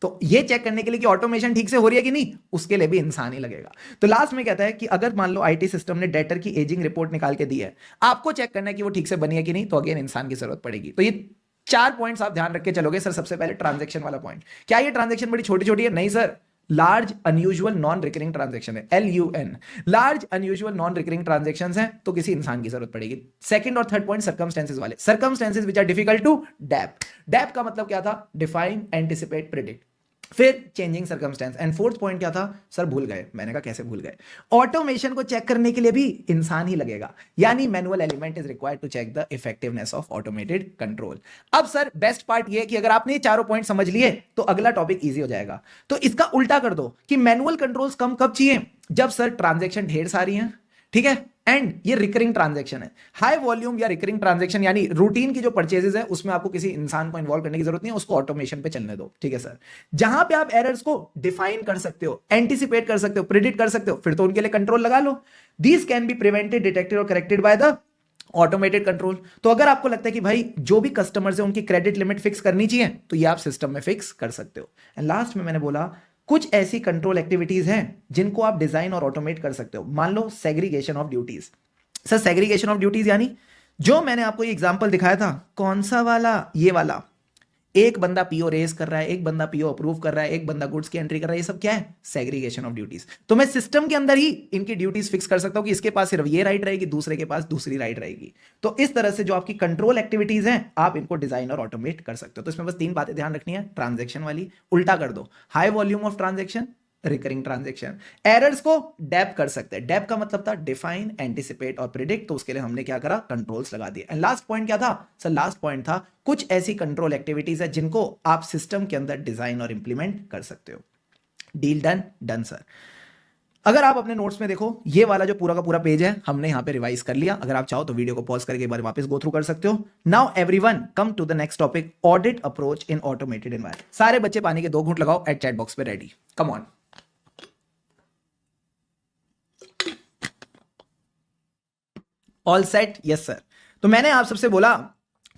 तो ये चेक करने के लिए कि ऑटोमेशन ठीक से हो रही है कि नहीं, उसके लिए भी इंसान ही लगेगा। तो लास्ट में कहता है कि अगर मान लो आईटी सिस्टम ने डेटर की एजिंग रिपोर्ट निकाल के दी है, आपको चेक करना है कि वो ठीक से बनी है कि नहीं, तो अगेन इंसान की जरूरत पड़ेगी। तो ये 4 पॉइंट्स आप ध्यान रख के चलोगे। सर सबसे पहले ट्रांजैक्शन वाला पॉइंट, क्या ये ट्रांजैक्शन बड़ी छोटी छोटी है? नहीं sir, large unusual non recurring transaction है, LUN, large unusual non recurring transactions हैं, तो किसी इंसान की जरूरत पड़ेगी। सेकंड और थर्ड पॉइंट सर्कमस्टेंसेस वाले, circumstances which are difficult to DAP. DAP का मतलब क्या था? Define, anticipate, predict. फिर changing circumstance. And fourth point क्या था सर? भूल गए। मैंने कहा कैसे भूल गए? ऑटोमेशन को चेक करने के लिए भी इंसान ही लगेगा, यानी manual element is required to check the effectiveness of automated control. अब सर बेस्ट पार्ट ये कि अगर आपने ये चारों पॉइंट समझ लिए तो अगला टॉपिक इजी हो जाएगा। तो इसका उल्टा कर दो कि मैनुअल कंट्रोल्स कम कब चाहिए? जब सर ट्रांजेक्शन ढेर सारी हैं, ठीक है, एंड ये रिकरिंग ट्रांजैक्शन है। हाई वॉल्यूम या रिकरिंग ट्रांजैक्शन यानी रूटीन की जो परचेजेस है उसमें आपको किसी इंसान को इन्वॉल्व करने की जरूरत नहीं है, उसको ऑटोमेशन पे चलने दो। ठीक है सर, जहां पे आप एरर्स को डिफाइन कर सकते हो, एंटिसिपेट कर सकते हो, प्रिडिक्ट कर सकते हो, फिर तो उनके लिए कंट्रोल लगा लो। These can be prevented, detected और corrected by the automated control. तो अगर आपको लगता है कि भाई जो भी कस्टमर्स है उनकी क्रेडिट लिमिट फिक्स करनी चाहिए, तो ये आप सिस्टम में फिक्स कर सकते हो। एंड लास्ट में मैंने बोला कुछ ऐसी कंट्रोल एक्टिविटीज हैं जिनको आप डिजाइन और ऑटोमेट कर सकते हो। मान लो segregation of duties. Sir segregation of duties यानी जो मैंने आपको ये एग्जांपल दिखाया था, कौन सा वाला? ये वाला। एक बंदा पीओ रेज कर रहा है, एक बंदा पीओ अप्रूव कर रहा है, एक बंदा गुड्स की एंट्री कर रहा है, ये सब क्या है? Segregation of duties. तो मैं सिस्टम के अंदर ही इनकी ड्यूटीज फिक्स कर सकता हूं कि इसके पास सिर्फ ये राइट रहेगी, दूसरे के पास दूसरी राइट रहेगी। तो इस तरह से जो आपकी कंट्रोल एक्टिविटीज हैं आप इनको डिजाइन और ऑटोमेट कर सकते हो। तो इसमें बस 3 बातें ध्यान रखनी है। ट्रांजेक्शन वाली उल्टा कर दो, high volume of transaction, recurring transaction. Errors को डेप कर सकते हैं। डेप का मतलब था डिफाइन, एंटिसिपेट और प्रिडिक्ट। तो उसके लिए हमने क्या करा? कंट्रोल्स लगा दिए। एंड लास्ट पॉइंट क्या था सर? लास्ट पॉइंट था कुछ ऐसी कंट्रोल एक्टिविटीज है जिनको आप सिस्टम के अंदर डिजाइन और इंप्लीमेंट कर सकते हो। Deal done? Done sir. अगर आप अपने नोट्स में देखो, ये वाला जो पूरा का पूरा पेज है हमने यहां पे रिवाइज कर लिया। अगर आप चाहो तो वीडियो को पॉज करके एक बार वापस गो थ्रू कर सकते हो। Now everyone come to the next topic, audit approach in automated environment. सारे बच्चे पानी के 2 घूंट लगाओ एट चैट बॉक्स पे ready. Come on. All set? Yes sir. तो मैंने आप सबसे बोला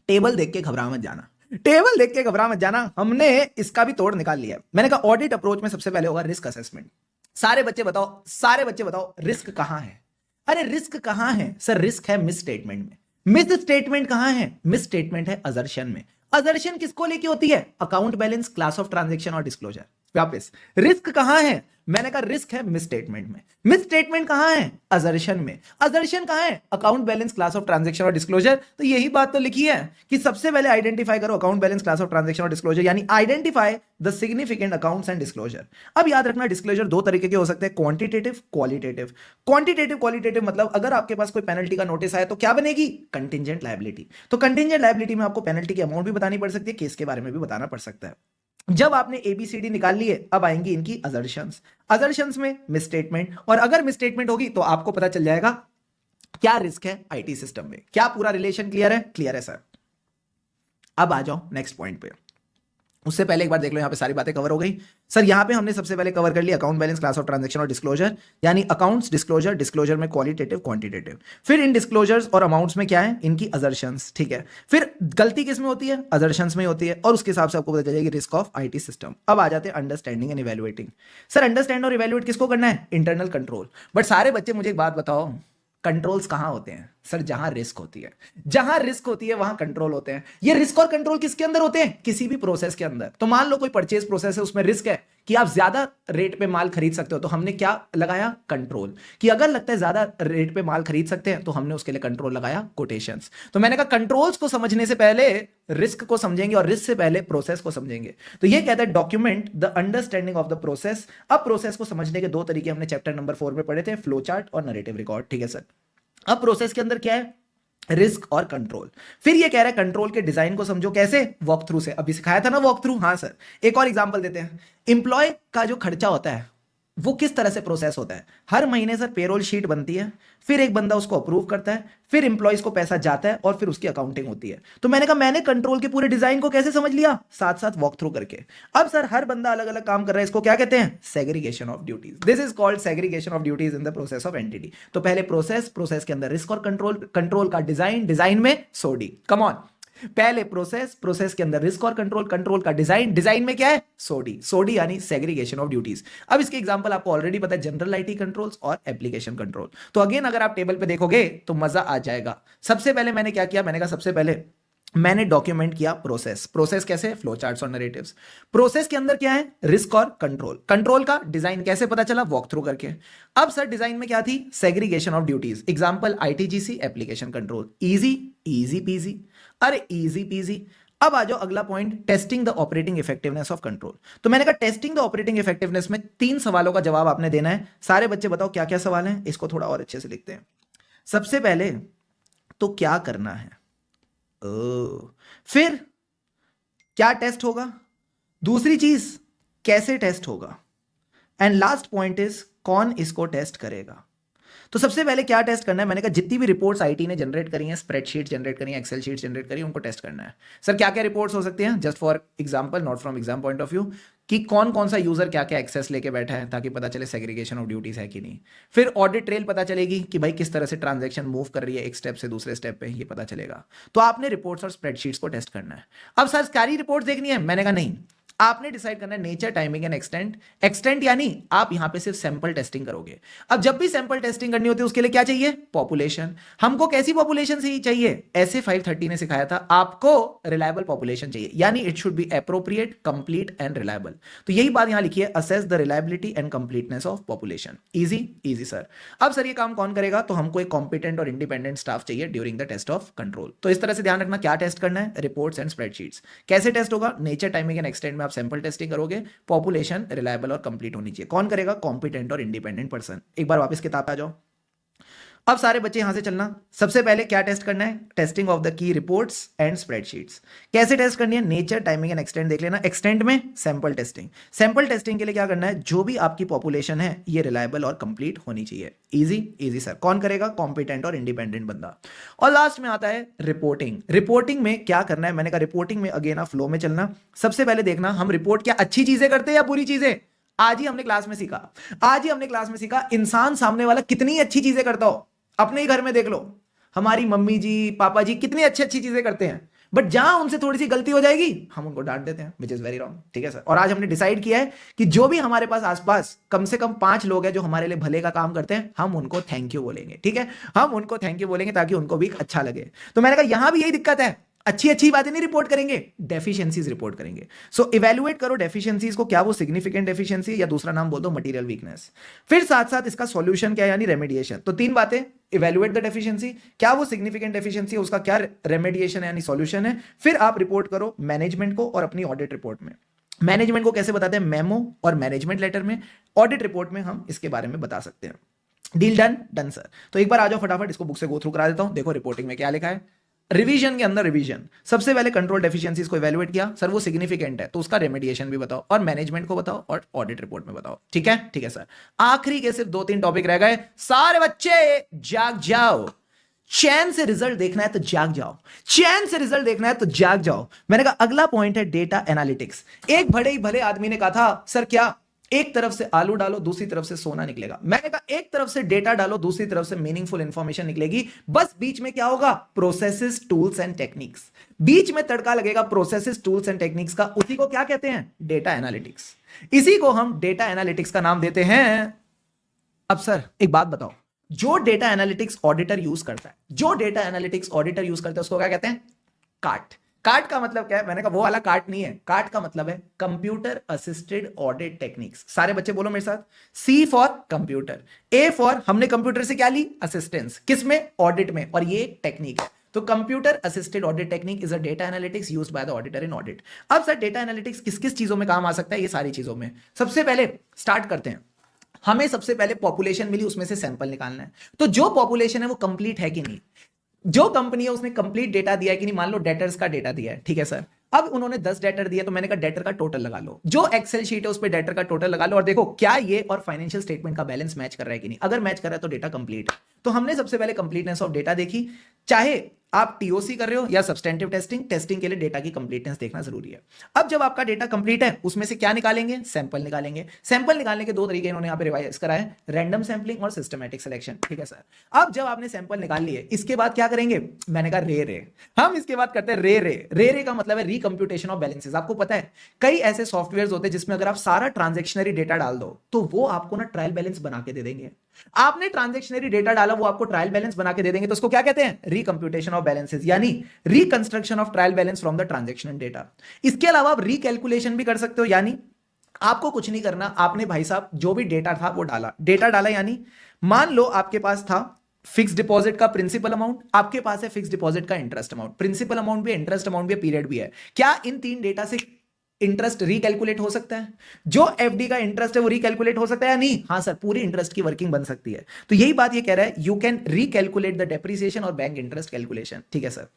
टेबल देख के घबरा मत जाना, टेबल देख के घबरा मत जाना। हमने इसका भी तोड़ निकाल लिया। मैंने कहा ऑडिट अप्रोच में सबसे पहले होगा रिस्क असेसमेंट। सारे बच्चे बताओ, सारे बच्चे बताओ रिस्क कहां है? अरे रिस्क कहां है सर? रिस्क है मिस स्टेटमेंट में। मिस स्टेटमेंट कहां है? मिस स्टेटमेंट है अजर्शन में। अजर्शन किसको लेके होती है? Account balance, class of transaction और डिस्क्लोजर। वापस, रिस्क कहां है? मैंने कहा रिस्क है मिस स्टेटमेंट में। मिस स्टेटमेंट कहां है? अजर्शन में। अजर्शन कहां है? Account balance, class of transaction और डिस्क्लोजर। तो यही बात तो लिखी है कि सबसे पहले आइडेंटिफाई करो account balance, class of transaction और डिस्क्लोजर, यानी identify the significant accounts and disclosure. अब याद रखना डिस्क्लोजर 2 तरीके के हो सकते हैं, क्वांटिटेटिव, क्वालिटेटिव। क्वांटिटेटिव क्वालिटेटिव मतलब अगर आपके पास कोई पेनल्टी का नोटिस आया तो क्या बनेगी? Contingent liability. तो कंटिंजेंट लायबिलिटी में आपको पेनल्टी की अमाउंट भी बतानी पड़ सकती है, केस के बारे में भी बताना पड़ सकता है। जब आपने एबीसीडी निकाल लिए, अब आएंगी इनकी अजर्शंस। अजर्शंस में मिसस्टेटमेंट, और अगर मिसस्टेटमेंट होगी तो आपको पता चल जाएगा क्या रिस्क है आईटी सिस्टम में। क्या पूरा रिलेशन क्लियर है? क्लियर है सर। अब आ जाओ नेक्स्ट पॉइंट पे। उससे पहले एक बार देख लो, यहां पे सारी बातें कवर हो गई सर। यहां पे हमने सबसे पहले कवर कर लिया account balance, class of transaction और डिस्क्लोजर, यानी अकाउंट्स, डिस्क्लोजर, डिस्क्लोजर में क्वालिटेटिव, क्वांटिटेटिव। फिर इन डिस्क्लोजर्स और अमाउंट्स में क्या है? इनकी अजर्शंस। ठीक है, फिर गलती किस में होती है? अजर्शंस में होती है, और उसके हिसाब से आपको पता चलेगी रिस्क ऑफ आईटी सिस्टम। अब आ जाते हैं understanding and evaluating. Sir understand और इवैल्यूएट किसको करना है? Internal control. बट सारे बच्चे मुझे एक बात बताओ, कंट्रोल्स कहां होते हैं? सर जहां रिस्क होती है। जहां रिस्क होती है वहां कंट्रोल होते हैं। ये रिस्क और कंट्रोल किसके अंदर होते हैं? किसी भी प्रोसेस के अंदर। तो मान लो कोई परचेज प्रोसेस है, उसमें रिस्क है कि आप ज्यादा रेट पे माल खरीद सकते हो, तो हमने क्या लगाया? कंट्रोल। कि अगर लगता है ज्यादा रेट पे माल खरीद सकते हैं तो हमने उसके लिए कंट्रोल लगाया, कोटेशंस। तो मैंने कहा कंट्रोल्स को समझने से पहले रिस्क को समझेंगे और रिस्क से पहले प्रोसेस को समझेंगे। तो ये कहता है document the understanding of the process. अब प्रोसेस को समझने के 2 तरीके हमने चैप्टर नंबर 4 में पढ़े थे, फ्लो चार्ट और नरेटिव रिकॉर्ड। ठीक है सर। अब प्रोसेस के अंदर क्या है? रिस्क और कंट्रोल। फिर ये कह रहा है कंट्रोल के डिजाइन को समझो। कैसे? वॉक थ्रू से। अभी सिखाया था ना वॉक थ्रू। हाँ सर। एक और एग्जांपल देते हैं। एम्प्लॉय का जो खर्चा होता है वो किस तरह से प्रोसेस होता है? हर महीने सर पेरोल शीट बनती है, फिर एक बंदा उसको अप्रूव करता है, फिर एम्प्लॉइज को पैसा जाता है और फिर उसकी अकाउंटिंग होती है। तो मैंने कहा मैंने कंट्रोल के पूरे डिजाइन को कैसे समझ लिया? साथ साथ वॉक थ्रू करके। अब सर हर बंदा अलग अलग काम कर रहा है, इसको क्या कहते हैं? Segregation of duties. This is called segregation of duties in the process of entity. तो पहले प्रोसेस, प्रोसेस के अंदर रिस्क और कंट्रोल, कंट्रोल का डिजाइन, डिजाइन में सोडी। Come on. पहले प्रोसेस, प्रोसेस के अंदर रिस्क और कंट्रोल, कंट्रोल का डिजाइन, डिजाइन में क्या है? सोडी। सोडी यानी सेग्रीगेशन ऑफ ड्यूटीज। अब इसके एग्जांपल आपको ऑलरेडी पता है, जनरल आईटी कंट्रोल्स और एप्लीकेशन कंट्रोल। तो अगेन अगर आप टेबल पे देखोगे तो मजा आ जाएगा। सबसे पहले मैंने क्या किया? मैंने कहा सबसे पहले मैंने डॉक्यूमेंट किया प्रोसेस। प्रोसेस कैसे? फ्लो चार्ट्स और नरेटिव्स। प्रोसेस के अंदर क्या है? रिस्क और कंट्रोल। कंट्रोल का डिजाइन कैसे पता चला? वॉक थ्रू करके। अब सर डिजाइन में क्या थी? Segregation of duties. Example ITGC, application control. Easy, easy peasy. अरे इजी पीजी। अब आ जाओ अगला point, testing the operating effectiveness of control. तो मैंने कहा टेस्टिंग द ऑपरेटिंग इफेक्टिवनेस में 3 सवालों का जवाब आपने देना है। सारे बच्चे बताओ क्या क्या सवाल हैं? इसको थोड़ा और अच्छे से लिखते हैं। सबसे पहले तो क्या करना है, फिर क्या टेस्ट होगा, दूसरी चीज कैसे टेस्ट होगा, एंड लास्ट पॉइंट इज कौन इसको टेस्ट करेगा। तो सबसे पहले क्या टेस्ट करना है? मैंने कहा जितनी भी रिपोर्ट्स आईटी ने जनरेट करी हैं, स्प्रेडशीट जनरेट करी हैं, एक्सेल शीट जनरेट करी हैं, उनको टेस्ट करना है। सर क्या क्या रिपोर्ट्स हो सकती हैं? Just for example, not from exam point of view, कि कौन कौन सा यूजर क्या क्या एक्सेस लेके बैठा है, ताकि पता चले सेग्रीगेशन ऑफ ड्यूटीज है कि नहीं। फिर ऑडिट ट्रेल पता चलेगी कि भाई किस तरह से ट्रांजैक्शन मूव कर रही है एक स्टेप से दूसरे स्टेप पे, ये पता चलेगा। तो आपने रिपोर्ट्स और स्प्रेडशीट्स को टेस्ट करना है। अब सर सारी रिपोर्ट देखनी है? मैंने कहा नहीं, आपने डिसाइड करना है nature, timing and extent. Extent यानी आप यहां पे सिर्फ सैंपल टेस्टिंग करोगे। अब जब भी सैंपल टेस्टिंग करनी होती है उसके लिए क्या चाहिए? पॉपुलेशन। हमको कैसी पॉपुलेशन से चाहिए? ऐसे 530 ने सिखाया था, आपको रिलायबल पॉपुलेशन चाहिए, यानी it should be appropriate, complete and reliable. तो यही बात यहां लिखी है, assess the reliability and completeness of population. Easy easy sir. अब सर ये काम कौन करेगा? तो हमको एक कॉम्पिटेंट और इंडिपेंडेंट स्टाफ चाहिए during the test of control. तो इस तरह से ध्यान रखना, क्या टेस्ट करना है? Reports and spreadsheets. कैसे टेस्ट होगा? नेचर, टाइमिंग एंड एक्सटेंट में आप सैंपल टेस्टिंग करोगे, पॉपुलेशन रिलायबल और कंप्लीट होनी चाहिए। कौन करेगा? कॉम्पिटेंट और इंडिपेंडेंट पर्सन। एक बार वापस किताब पे आ जाओ। अब सारे बच्चे यहां से चलना। सबसे पहले क्या टेस्ट करना है? Testing of the key reports and spreadsheets. कैसे टेस्ट करनी है? नेचर, टाइमिंग एंड एक्सटेंट देख लेना। एक्सटेंट में सैंपल टेस्टिंग। सैंपल टेस्टिंग के लिए क्या करना है? जो भी आपकी पॉपुलेशन है ये रिलायबल और कंप्लीट होनी चाहिए। Easy easy sir. कौन करेगा? कॉम्पिटेंट और इंडिपेंडेंट बंदा। और लास्ट में आता है रिपोर्टिंग। रिपोर्टिंग में क्या करना है? मैंने कहा रिपोर्टिंग में अगेन आप फ्लो में चलना। सबसे पहले देखना हम रिपोर्ट क्या अच्छी चीजें करते हैं या बुरी चीजें। आज ही हमने क्लास में सीखा इंसान सामने वाला कितनी अच्छी चीजें करता हो। अपने ही घर में देख लो, हमारी मम्मी जी, पापा जी कितनी अच्छी अच्छी चीजें करते हैं, बट जहां उनसे थोड़ी सी गलती हो जाएगी हम उनको डांट देते हैं, विच इज वेरी रॉन्ग। ठीक है सर। और आज हमने डिसाइड किया है कि जो भी हमारे पास आसपास कम से कम 5 लोग हैं जो हमारे लिए भले का काम करते हैं, हम उनको थैंक यू बोलेंगे। ठीक है, हम उनको थैंक यू बोलेंगे ताकि उनको भी अच्छा लगे। तो मैंने कहा यहां भी यही दिक्कत है, अच्छी अच्छी बातें नहीं रिपोर्ट करेंगे, डेफिशिएंसीज रिपोर्ट करेंगे। सो इवैल्यूएट करो डेफिशिएंसीज को, क्या वो सिग्निफिकेंट डेफिशिएंसी या दूसरा नाम बोल दो मटेरियल वीकनेस। फिर साथ साथ इसका सॉल्यूशन क्या है, यानी रेमेडिएशन। तो 3 बातें, इवैल्यूएट द डेफिशिएंसी, क्या वो सिग्निफिकेंट डेफिशिएंसी है, उसका क्या रेमेडिएशन है यानी सॉल्यूशन है। फिर आप रिपोर्ट करो मैनेजमेंट को और अपनी ऑडिट रिपोर्ट में। मैनेजमेंट को कैसे बताते हैं? मेमो और मैनेजमेंट लेटर में। ऑडिट रिपोर्ट में हम इसके बारे में बता सकते हैं। Deal done? Done sir. तो एक बार आ जाओ फटाफट, इसको बुक से गो थ्रू करा देता हूं। देखो रिपोर्टिंग में क्या लिखा है। रिवीजन के अंदर रिवीजन, सबसे पहले कंट्रोल डेफिशिएंसीज को इवैल्यूएट किया, सर वो सिग्निफिकेंट है तो उसका रेमेडिएशन भी बताओ, और मैनेजमेंट को बताओ और ऑडिट रिपोर्ट में बताओ। ठीक है, ठीक है सर। आखिरी के सिर्फ 2-3 टॉपिक रह गए। सारे बच्चे जाग जाओ। चैन से रिजल्ट देखना है तो जाग जाओ, चैन से रिजल्ट देखना है तो जाग जाओ। मैंने कहा अगला पॉइंट है डेटा एनालिटिक्स। एक बड़े ही भले आदमी ने कहा था, सर क्या एक तरफ से आलू डालो दूसरी तरफ से सोना निकलेगा? मैंने कहा एक तरफ से डेटा डालो दूसरी तरफ से मीनिंगफुल इंफॉर्मेशन निकलेगी, बस बीच में क्या होगा? Processes, tools and techniques. बीच में तड़का लगेगा प्रोसेसेस, टूल्स एंड टेक्निक्स का, उसी को क्या कहते हैं? Data analytics. इसी को हम डेटा एनालिटिक्स का नाम देते हैं। अब सर एक बात बताओ, जो डेटा एनालिटिक्स ऑडिटर यूज करता है, जो डेटा एनालिटिक्स ऑडिटर यूज करता है उसको क्या कहते हैं? काट। काट का मतलब क्या है? मैंने कहा वो वाला काट नहीं है, काट का मतलब है कंप्यूटर असिस्टेड ऑडिट टेक्निक्स। सारे बच्चे बोलो मेरे साथ, सी फॉर कंप्यूटर, ए फॉर हमने कंप्यूटर से क्या ली? असिस्टेंस। किसमें? ऑडिट में। और ये टेक्निक है, तो computer assisted audit technique is a data analytics used by the auditor in audit. अब सर डेटा एनालिटिक्स किस किस चीजों में काम आ सकता है? ये सारी चीजों में। सबसे पहले स्टार्ट करते हैं, हमें सबसे पहले पॉपुलेशन मिली, उसमें से सैंपल निकालना है। तो जो पॉपुलेशन है वो कंप्लीट है कि नहीं, जो कंपनी है उसने कंप्लीट डेटा दिया है कि नहीं। मान लो डेटर्स का डेटा दिया है, ठीक है सर। अब उन्होंने 10 डेटर दिया, तो मैंने कहा डेटर का टोटल लगा लो, जो एक्सेल शीट है उस पर डेटर का टोटल लगा लो और देखो क्या ये और फाइनेंशियल स्टेटमेंट का बैलेंस मैच कर रहा है कि नहीं। अगर मैच कर रहा है तो डेटा कंप्लीट है। तो हमने सबसे पहले कंप्लीटनेस ऑफ डेटा देखी। चाहे आप टीओसी कर रहे हो या सब्सटेंटिव टेस्टिंग, टेस्टिंग के लिए डेटा की कंप्लीटनेस देखना जरूरी है। अब जब आपका डेटा कंप्लीट है, उसमें से क्या निकालेंगे? सैंपल निकालेंगे। सैंपल निकालने के 2 तरीके इन्होंने यहाँ पे रिवाइज करा है, रैंडम सैंपलिंग और सिस्टमैटिक सिलेक्शन। ठीक है सर। अब जब आपने सैंपल निकाल लिए, इसके बाद क्या करेंगे? मैंने कहा रे हम इसके बाद करते हैं रे का मतलब है रिकम्प्यूटेशन ऑफ बैलेंसेस। आपको पता है कई ऐसे सॉफ्टवेयर होते हैं जिसमें अगर आप सारा ट्रांजेक्शनरी डेटा डाल दो तो वो आपको ना ट्रायल बैलेंस बना के दे देंगे। आपने ट्रांजैक्शनरी डेटा डाला, वो आपको ट्रायल बैलेंस बना के दे देंगे, तो उसको क्या कहते हैं? रिकम्प्यूटेशन ऑफ बैलेंसेस, यानी reconstruction of trial balance from the transactional data. इसके अलावा आप रिकैलकुलेशन भी कर सकते हो, यानी आपको कुछ नहीं करना, आपने भाई साहब जो भी डेटा था वो डेटा डाला, यानी मान लो आपके पास था फिक्स डिपॉजिट का प्रिंसिपल अमाउंट, आपके पास है फिक्स डिपॉजिट का इंटरेस्ट अमाउंट। प्रिंसिपल अमाउंट भी, इंटरेस्ट अमाउंट भी, पीरियड भी है। क्या इन 3 डेटा से इंटरेस्ट रिकैलकुलेट हो सकता है? जो एफडी का इंटरेस्ट है वो रिकैलकुलेट हो सकता है या नहीं? हाँ सर, पूरी इंटरेस्ट की वर्किंग बन सकती है। तो यही बात ये कह रहा है, you can recalculate the depreciation और बैंक इंटरेस्ट कैलकुलेशन। ठीक है सर।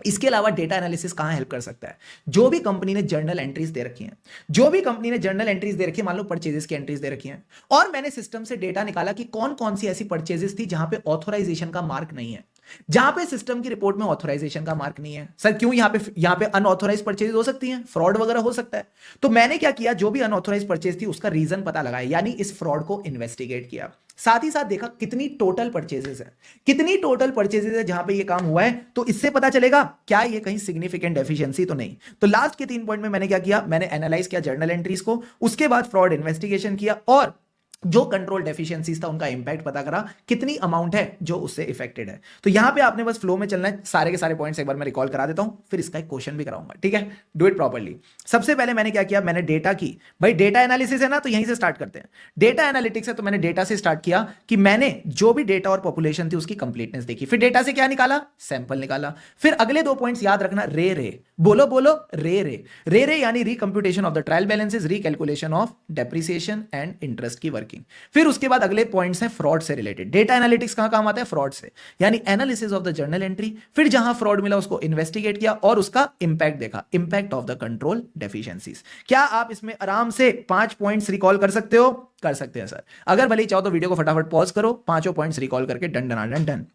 इसके अलावा डेटा एनालिसिस कहां हेल्प कर सकता है? जो भी कंपनी ने जर्नल एंट्रीज दे रखी हैं, जो भी कंपनी ने जर्नल एंट्रीज दे रखी है, मान लो परचेजेस की एंट्रीज दे रखी हैं, और मैंने सिस्टम से डेटा निकाला कि कौन कौन सी ऐसी परचेजेस थी जहां पे ऑथोराइजेशन का मार्क नहीं है। जहां पे सिस्टम की रिपोर्ट में ऑथराइजेशन का मार्क नहीं है। सर क्यों? यहां पे अनऑथराइज परचेज हो सकती हैं, फ्रॉड वगैरह हो सकता है। तो मैंने क्या किया, जो भी अनऑथराइज परचेज थी उसका रीजन पता लगाया, यानी इस फ्रॉड को इन्वेस्टिगेट किया। साथ ही साथ देखा कितनी टोटल परचेजेस है, कितनी टोटल परचेजेस है जहां पे ये काम हुआ है, तो इससे पता चलेगा क्या ये कहीं सिग्निफिकेंट डेफिशिएंसी तो नहीं। तो लास्ट के 3 पॉइंट में मैंने क्या किया, मैंने एनालाइज किया जर्नल एंट्रीज को, उसके बाद फ्रॉड इन्वेस्टिगेशन किया और जो कंट्रोल डेफिशिएंसीज था उनका इंपैक्ट पता करा, कितनी अमाउंट है जो उससे इफेक्टेड है। तो यहां पे आपने बस फ्लो में चलना है। सारे के सारे पॉइंट्स एक बार मैं रिकॉल करा देता हूं, फिर इसका एक क्वेश्चन भी कराऊंगा, ठीक है? Do it properly. सबसे पहले मैंने क्या किया, मैंने डेटा की, भाई डेटा एनालिसिस है ना, तो यहीं से स्टार्ट करते हैं। डेटा एनालिटिक्स है तो मैंने डेटा से स्टार्ट किया कि मैंने जो भी डेटा और पॉपुलेशन थी उसकी कंप्लीटनेस देखी, फिर डेटा से क्या निकाला, सैंपल निकाला। फिर अगले 2 पॉइंट्स याद रखना, रे रे बोलो बोलो, रे रे रे रे यानी recomputation of the trial balances, recalculation of depreciation and interest की वर्किंग। फिर उसके बाद अगले पॉइंट्स हैं फ्रॉड से रिलेटेड। डेटा एनालिटिक्स कहां काम आता है, फ्रॉड से, यानी analysis of the journal entry. फिर जहां फ्रॉड मिला उसको इन्वेस्टिगेट किया और उसका इंपैक्ट देखा, impact of the control deficiencies. क्या आप इसमें आराम से 5 पॉइंट्स रिकॉल कर सकते हो? कर सकते हैं सर। अगर भले ही चाहो तो वीडियो को फटाफट पॉज करो, 5 पॉइंट्स रिकॉल करके डन डन डन डन।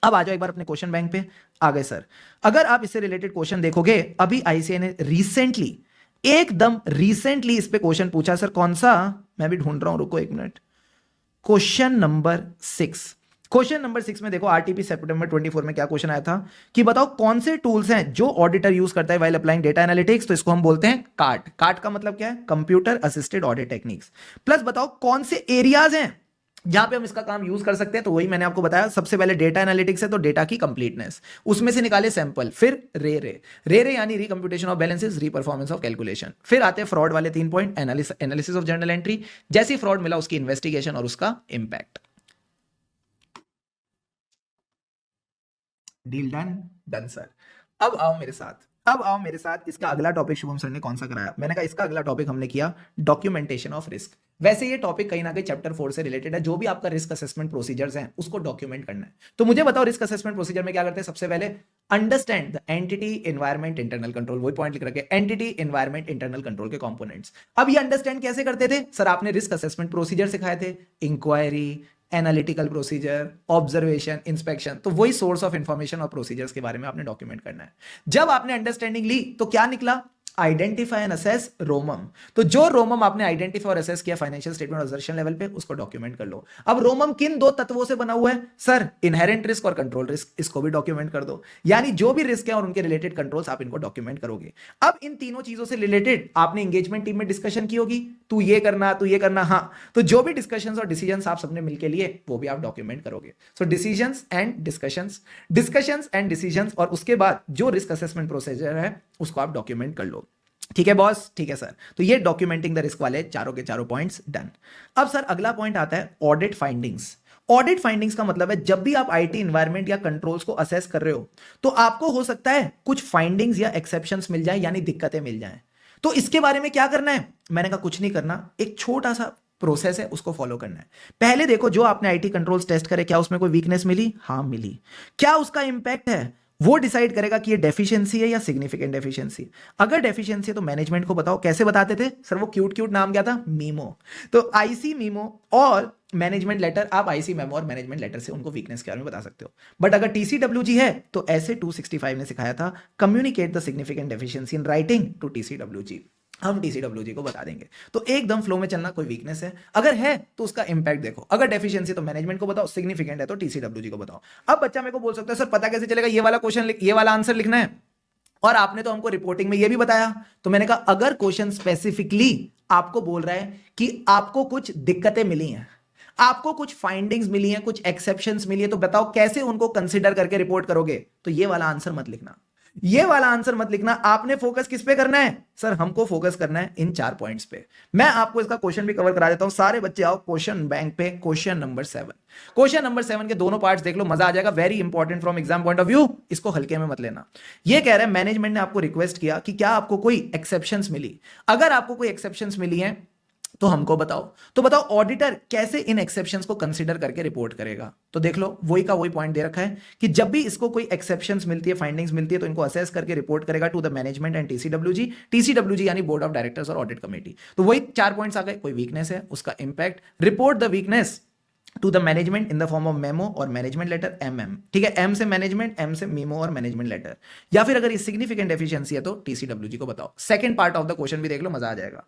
अब आ जाओ एक बार अपने क्वेश्चन बैंक पे। आ गए सर। अगर आप इससे रिलेटेड क्वेश्चन देखोगे, अभी आईसीए ने रिसेंटली, एकदम रिसेंटली इस पे क्वेश्चन पूछा। सर कौन सा, मैं भी ढूंढ रहा हूं, रुको 1 minute. Question number 6, question number 6 में देखो आरटीपी सितंबर 24 में क्या क्वेश्चन आया था कि बताओ कौन से टूल्स हैं जो ऑडिटर यूज करता है व्हाइल अप्लाइंग डेटा एनालिटिक्स। तो इसको हम बोलते हैं कार्ट। कार्ट का मतलब क्या है, computer assisted audit techniques. Plus बताओ कौन से एरियाज हैं जहां पे हम इसका काम यूज कर सकते हैं। तो वही मैंने आपको बताया, सबसे पहले डेटा एनालिटिक्स है तो डेटा की कंप्लीटनेस, उसमें से निकाले सैंपल। फिर रे रे रे रे यानी recomputation of balances, reperformance of calculation. फिर आते हैं फ्रॉड वाले 3 point, analysis of journal entry, जैसी फ्रॉड मिला उसकी इन्वेस्टिगेशन और उसका impact. Deal done, done sir. अब आओ मेरे साथ, अब आओ मेरे साथ। इसका अगला टॉपिक शुभम सर ने कौन सा कराया? मैंने कहा इसका अगला टॉपिक हमने किया डॉक्यूमेंटेशन ऑफ रिस्क। वैसे ये टॉपिक कहीं ना कहीं चैप्टर 4 से रिलेटेड है। जो भी आपका रिस्क असेसमेंट प्रोसीजर्स हैं उसको डॉक्यूमेंट करना है। तो मुझे बताओ रिस्क असेसमेंट प्रोसीजर में क्या करते हैं? सबसे पहले understand the entity, environment, internal control. वही पॉइंट लिख रखे, एंटिटी, एनवायरमेंट, इंटरनल कंट्रोल के कंपोनेंट्स। अब ये अंडरस्टैंड कैसे करते थे? सर आपने रिस्क असेसमेंट प्रोसीजर सिखाए थे, inquiry, analytical procedure, observation, inspection. तो वही सोर्स ऑफ इंफॉर्मेशन और प्रोसीजर्स के बारे में आपने डॉक्यूमेंट करना है। जब आपने अंडरस्टैंडिंग ली तो क्या निकला? Identify and assess रोमम। तो जो रोमम आपने आइडेंटिफाई और असेस किया फाइनेंशियल स्टेटमेंट ऑब्जर्वेशन लेवल पे, उसको डॉक्यूमेंट कर लो। अब रोमम किन 2 तत्वों से बना हुआ है? सर इनहेरेंट रिस्क और कंट्रोल रिस्क, इसको भी डॉक्यूमेंट कर दो। यानी जो भी रिस्क है और उनके रिलेटेड कंट्रोल्स आप इनको डॉक्यूमेंट करोगे। अब इन तीनों चीजों से रिलेटेड आपने एंगेजमेंट टीम में डिस्कशन की होगी, तू ये करना, तू ये करना। हाँ, तो जो भी डिस्कशंस और डिसीजंस आप सबने मिलकर लिए वो भी आप डॉक्यूमेंट करोगे। So decisions and discussions, discussions and decisions, और उसके बाद जो रिस्क असेसमेंट प्रोसीजर है उसको आप डॉक्यूमेंट कर लो। ठीक है बॉस? ठीक है सर। तो ये डॉक्यूमेंटिंग द रिस्क वाले चारों के चारों पॉइंट्स डन। अब सर अगला पॉइंट आता है ऑडिट फाइंडिंग्स। ऑडिट फाइंडिंग्स का मतलब है जब भी आप आईटी एनवायरनमेंट या कंट्रोल्स को असेस कर रहे हो तो आपको हो सकता है कुछ फाइंडिंग्स या एक्सेप्शंस मिल जाए, यानी दिक्कतें मिल जाएं। तो इसके बारे में क्या करना है? मैंने कहा कुछ नहीं करना, एक छोटा सा प्रोसेस है उसको फॉलो करना है। पहले देखो जो आपने आईटी कंट्रोल्स टेस्ट करे, क्या उसमें कोई वीकनेस मिली? हाँ मिली। क्या उसका इंपैक्ट है? वो डिसाइड करेगा कि ये डेफिशिएंसी है या सिग्निफिकेंट डेफिशिएंसी। अगर डेफिशिएंसी है तो मैनेजमेंट को बताओ। कैसे बताते थे सर? वो क्यूट क्यूट नाम क्या था? मीमो। तो आईसी मीमो और मैनेजमेंट लेटर, आप आईसी मेमो और मैनेजमेंट लेटर से उनको वीकनेस के बारे में बता सकते हो। बट अगर टीसीडब्ल्यूजी है तो ऐसे 265 ने सिखाया था, communicate the significant deficiency in writing to TCWG. हम टीसीडब्ल्यूजी को बता देंगे। तो एकदम फ्लो में चलना, कोई वीकनेस है अगर है तो उसका इंपैक्ट देखो। अगर डेफिशिएंसी तो मैनेजमेंट को बताओ, सिग्निफिकेंट है तो टीसीडब्ल्यूजी को बताओ। अब बच्चा मेरे को बोल सकता है सर पता कैसे चलेगा ये वाला क्वेश्चन, ये वाला आंसर लिखना है, और आपने तो हमको रिपोर्टिंग में ये भी बताया। तो मैंने कहा अगर क्वेश्चन स्पेसिफिकली आपको बोल रहा है कि आपको कुछ दिक्कतें मिली हैं, आपको कुछ फाइंडिंग्स मिली हैं, कुछ एक्सेप्शंस मिली है, तो बताओ कैसे उनको कंसीडर करके रिपोर्ट करोगे। तो ये वाला आंसर मत लिखना, ये वाला आंसर मत लिखना। आपने फोकस किस पे करना है? सर हमको फोकस करना है इन 4 पॉइंट्स पे। मैं आपको इसका क्वेश्चन भी कवर करा देता हूं। सारे बच्चे आओ क्वेश्चन बैंक पे, क्वेश्चन नंबर 7। क्वेश्चन नंबर 7 के दोनों पार्ट्स देख लो, मजा आ जाएगा। Very important from exam point of view, इसको हल्के में मत लेना। ये कह रहा है मैनेजमेंट ने आपको रिक्वेस्ट किया कि क्या आपको कोई एक्सेप्शंस मिली। अगर आपको कोई एक्सेप्शंस मिली है तो हमको बताओ। तो बताओ ऑडिटर कैसे इन एक्सेप्शंस को कंसीडर करके रिपोर्ट करेगा। तो देख लो वही का वही पॉइंट दे रखा है कि जब भी इसको कोई एक्सेप्शंस मिलती है, फाइंडिंग्स मिलती है, तो इनको असेस करके रिपोर्ट करेगा to the management and TCWG. TCWG यानी बोर्ड ऑफ डायरेक्टर्स और ऑडिट कमेटी। तो वही 4 पॉइंट्स आ गए। कोई वीकनेस है, उसका impact, report the weakness to the management in the form of memo और मैनेजमेंट लेटर MM, ठीक है, M से मैनेजमेंट, M से मीमो और मैनेजमेंट लेटर, या फिर अगर ये सिग्निफिकेंट एफिशिएंसी है तो TCWG को बताओ। Second part of the question भी देख लो, मजा आ जाएगा।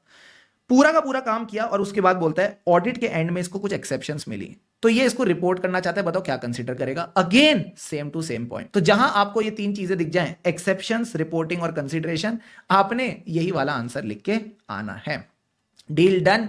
पूरा का पूरा काम किया और उसके बाद बोलता है ऑडिट के एंड में इसको कुछ एक्सेप्शंस मिली, तो ये इसको रिपोर्ट करना चाहता है, बताओ क्या कंसीडर करेगा। Again same to same point, तो जहां आपको ये तीन चीजें दिख जाएं, एक्सेप्शंस, रिपोर्टिंग और कंसीडरेशन, आपने यही वाला आंसर लिख के आना है। Deal done,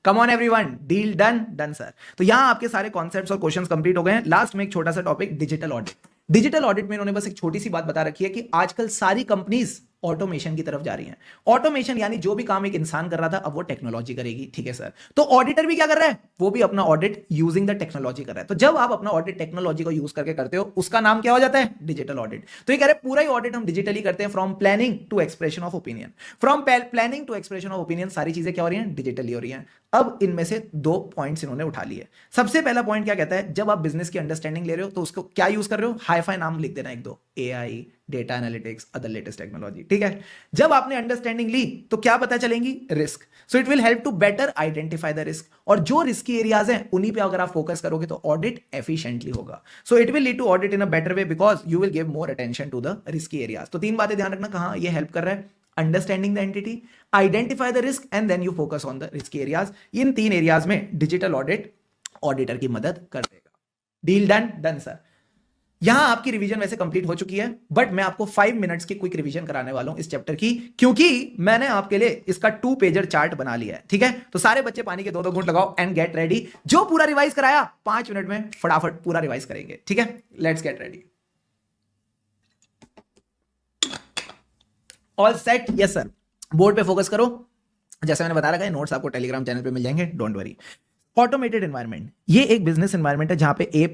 come on everyone, deal done, done sir. तो यहां आपके सारे कॉन्सेप्ट्स और क्वेश्चंस कंप्लीट हो गए हैं। लास्ट में एक छोटा सा topic, digital audit. Digital audit में इन्होंने बस एक छोटी सी बात बता रखी है कि आजकल सारी कंपनीज ऑटोमेशन की तरफ जा रही हैं। ऑटोमेशन यानी जो भी काम एक इंसान कर रहा था अब वो टेक्नोलॉजी करेगी, ठीक है सर। तो ऑडिटर भी क्या कर रहा है, वो भी अपना ऑडिट यूजिंग द टेक्नोलॉजी कर रहा है। तो जब आप अपना ऑडिट टेक्नोलॉजी को यूज करके करते हो उसका नाम क्या हो जाता है, डिजिटल ऑडिट। तो ये कह रहे पूरा ही ऑडिट हम डिजिटली करते हैं, from planning to expression of opinion. From planning to expression of opinion सारी चीजें क्या हो रही हैं, डिजिटली हो रही हैं। अब इनमें से 2 पॉइंट्स इन्होंने उठा लिए। सबसे पहला पॉइंट क्या कहता है, जब आप बिजनेस की अंडरस्टैंडिंग ले रहे हो तो उसको क्या यूज कर रहे हो, हाई-फाई नाम लिख देना, 1-2 AI, data analytics, other latest technology, ठीक है। जब आपने अंडरस्टैंडिंग ली तो क्या पता चलेंगी, risk. So it will help to better identify the risk, और जो रिस्की एरियाज हैं उन्हीं पे अगर आप फोकस करोगे तो ऑडिट एफिशिएंटली होगा। So it will lead to audit in a better way because you will give more attention to the risky areas. तो 3 बातें ध्यान रखना, कहां ये हेल्प कर रहा है, understanding the entity, identify the risk and then you focus on the risky areas. इन 3 एरियाज में डिजिटल ऑडिट ऑडिटर की मदद कर देगा। Deal done, done sir. यहां आपकी रिवीजन वैसे कंप्लीट हो चुकी है, बट मैं आपको 5 मिनट्स की क्विक रिवीजन कराने वाला हूं इस चैप्टर की, क्योंकि मैंने आपके लिए इसका 2 पेजर चार्ट बना लिया है, ठीक है। तो सारे बच्चे पानी के 2-2 घूंट लगाओ एंड गेट रेडी। जो पूरा रिवाइज कराया 5 मिनट में फटाफट पूरा रिवाइज करेंगे, ठीक है। Let's get ready. All set, yes sir. Board पे फोकस करो, जैसे मैंने बता रखा है नोट्स आपको टेलीग्राम चैनल पे मिल जाएंगे, डोंट वरी। ऑटोमेटेड एनवायरनमेंट, ये एक बिजनेस एनवायरनमेंट है जहां पे ए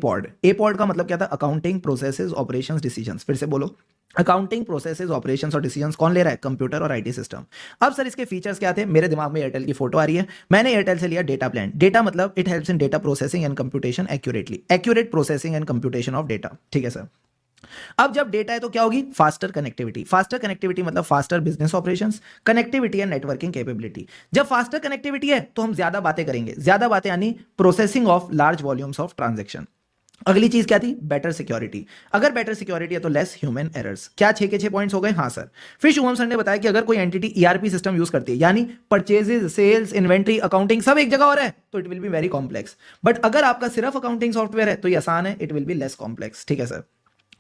पॉड का मतलब क्या था, अकाउंटिंग, प्रोसेसेस, ऑपरेशंस, डिसीजंस। फिर से बोलो, अकाउंटिंग, प्रोसेसेस, ऑपरेशंस और डिसीजंस कौन ले रहा है, कंप्यूटर और आईटी सिस्टम। अब सर इसके फीचर्स क्या थे, मेरे दिमाग में एयरटेल की फोटो आ रही है, मैंने एयरटेल से लिया डेटा प्लान। डेटा मतलब it helps in data processing and computation accurately, accurate processing and computation of data, ठीक है सर। अब जब डेटा है तो क्या होगी, फास्टर कनेक्टिविटी। फास्टर कनेक्टिविटी मतलब faster business operations, connectivity and networking capability. जब फास्टर कनेक्टिविटी है तो हम ज्यादा बातें करेंगे, ज्यादा बातें यानी processing of large volumes of transaction. अगली चीज क्या थी, बेटर सिक्योरिटी। अगर बेटर सिक्योरिटी है तो लेस ह्यूमन एरर्स। क्या 6 के 6 पॉइंट्स हो गए, हाँ सर। फिर शुभम सर ने बताया कि अगर कोई एंटिटी ERP सिस्टम यूज करती है, यानी परचेजेस, सेल्स, इन्वेंट्री, अकाउंटिंग सब एक जगह हो रहा है, तो it will be very complex. But अगर आपका सिर्फ अकाउंटिंग सॉफ्टवेयर है तो ये आसान है, it will be less complex, ठीक है सर।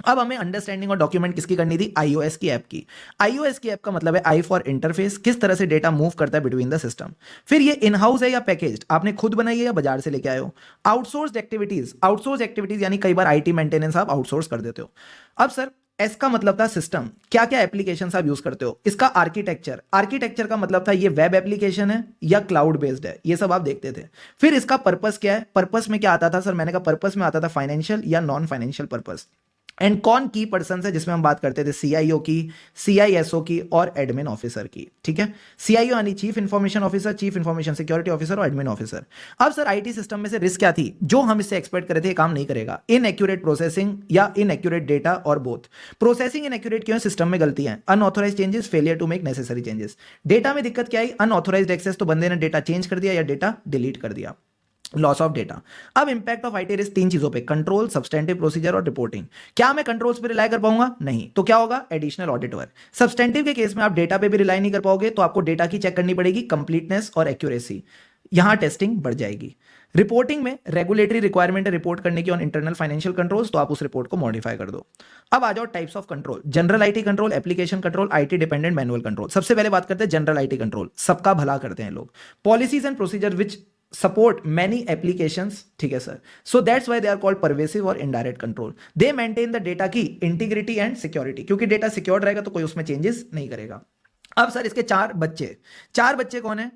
अब हमें अंडरस्टैंडिंग और डॉक्यूमेंट किसकी करनी थी, iOS की ऐप की। iOS की ऐप का मतलब है आई फॉर इंटरफेस, किस तरह से डेटा मूव करता है बिटवीन द सिस्टम। फिर ये इन हाउस है या पैकेज्ड, आपने खुद बनाई है या बाजार से लेके आए हो। आउटसोर्स्ड एक्टिविटीज, आउटसोर्स एक्टिविटीज यानी कई बार आईटी मेंटेनेंस आप आउटसोर्स कर देते हो। अब सर एस का मतलब था सिस्टम, क्या क्या एप्लीकेशन आप यूज करते हो। इसका आर्किटेक्चर, आर्किटेक्चर का मतलब था ये वेब एप्लीकेशन है या क्लाउड बेस्ड है, ये सब आप देखते थे। फिर इसका पर्पस क्या है, पर्पस में क्या आता था सर, मैंने कहा पर्पस में आता था फाइनेंशियल या नॉन फाइनेंशियल पर्पस। एंड कौन की पर्सन है जिसमें हम बात करते थे, CIO की, CISO की और एडमिन ऑफिसर की, ठीक है। CIO यानी chief information officer, chief information security officer और एडमिन ऑफिसर। अब सर आईटी सिस्टम में से रिस्क क्या थी, जो हम इससे एक्सपेक्ट करे थे काम नहीं करेगा, इनएक्यूरेट प्रोसेसिंग या इनएक्यूरेट डेटा और बोथ। प्रोसेसिंग इनएक्यूरेट क्यों, सिस्टम में गलती है, unauthorised changes, failure to make necessary changes. Data में दिक्कत क्या आई, अनऑथोराइज एक्सेस, तो बंदे ने डेटा चेंज कर दिया या डेटा डिलीट कर दिया, लॉस ऑफ डेटा। अब इंपैक्ट ऑफ आईटी रिस्क 3 चीजों पे, कंट्रोल, सब्सटेंटिव प्रोसीजर और रिपोर्टिंग। क्या मैं कंट्रोल्स पे रिलाई कर पाऊंगा, नहीं, तो क्या होगा, एडिशनल ऑडिट वर्क। सब्सटेंटिव के केस में आप डेटा पे भी रिलाई नहीं कर पाओगे, तो आपको डेटा की चेक करनी पड़ेगी, कंप्लीटनेस और एक्यूरेसी, यहां टेस्टिंग बढ़ जाएगी। रिपोर्टिंग में रेगुलेटरी रिक्वायरमेंट है रिपोर्ट करने की ऑन इंटरनल फाइनेंशियल कंट्रोल्स, तो आप उस रिपोर्ट को मॉडिफाई कर दो। अब आ जाओ types of control, general IT control, application control, IT dependent manual control. सबसे पहले बात करते हैं जनरल आईटी कंट्रोल, सबका भला करते हैं लोग। Policies and procedure which support many applications, ठीक है sir, so that's why they are called pervasive और indirect control. They maintain the data की integrity and security, क्योंकि डेटा सिक्योर्ड रहेगा तो कोई उसमें चेंजेस नहीं करेगा। अब सर इसके 4 बच्चे कौन है,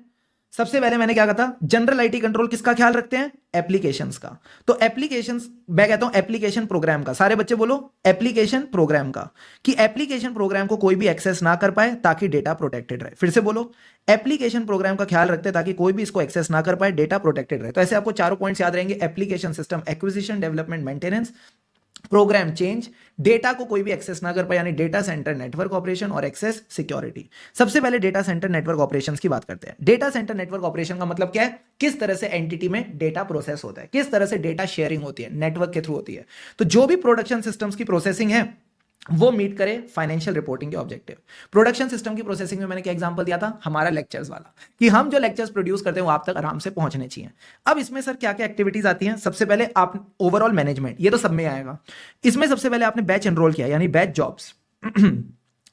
सबसे पहले मैंने क्या कहा था, जनरल आईटी कंट्रोल किसका ख्याल रखते हैं, एप्लीकेशंस का। तो एप्लीकेशंस मैं कहता हूं एप्लीकेशन प्रोग्राम का, सारे बच्चे बोलो एप्लीकेशन प्रोग्राम का, कि एप्लीकेशन प्रोग्राम को कोई भी एक्सेस ना कर पाए ताकि डेटा प्रोटेक्टेड रहे। फिर से बोलो, एप्लीकेशन प्रोग्राम का ख्याल रखते हैं ताकि कोई भी इसको एक्सेस ना कर पाए, डेटा प्रोटेक्टेड रहे। तो ऐसे आपको चारों पॉइंट्स याद रहेंगे, application system acquisition, development, maintenance, program change, data को कोई भी एक्सेस ना कर पाए, यानी डेटा सेंटर नेटवर्क ऑपरेशन, और एक्सेस सिक्योरिटी। सबसे पहले डेटा सेंटर नेटवर्क ऑपरेशंस की बात करते हैं। डेटा सेंटर नेटवर्क ऑपरेशन का मतलब क्या है? किस तरह से एंटिटी में डेटा प्रोसेस होता है, किस तरह से डेटा शेयरिंग होती है, नेटवर्क के थ्रू होती है। तो जो भी प्रोडक्शन सिस्टम्स की प्रोसेसिंग है वो मीट करे फाइनेंशियल रिपोर्टिंग के ऑब्जेक्टिव। प्रोडक्शन सिस्टम की प्रोसेसिंग में मैंने क्या एग्जांपल दिया था? हमारा लेक्चर्स वाला, कि हम जो लेक्चर्स प्रोड्यूस करते हैं वो आप तक आराम से पहुंचने चाहिए। अब इसमें सर क्या क्या एक्टिविटीज आती हैं? सबसे पहले आप ओवरऑल मैनेजमेंट, ये तो सब में आएगा। इसमें सबसे पहले आपने बैच एनरोल किया, यानी बैच जॉब्स।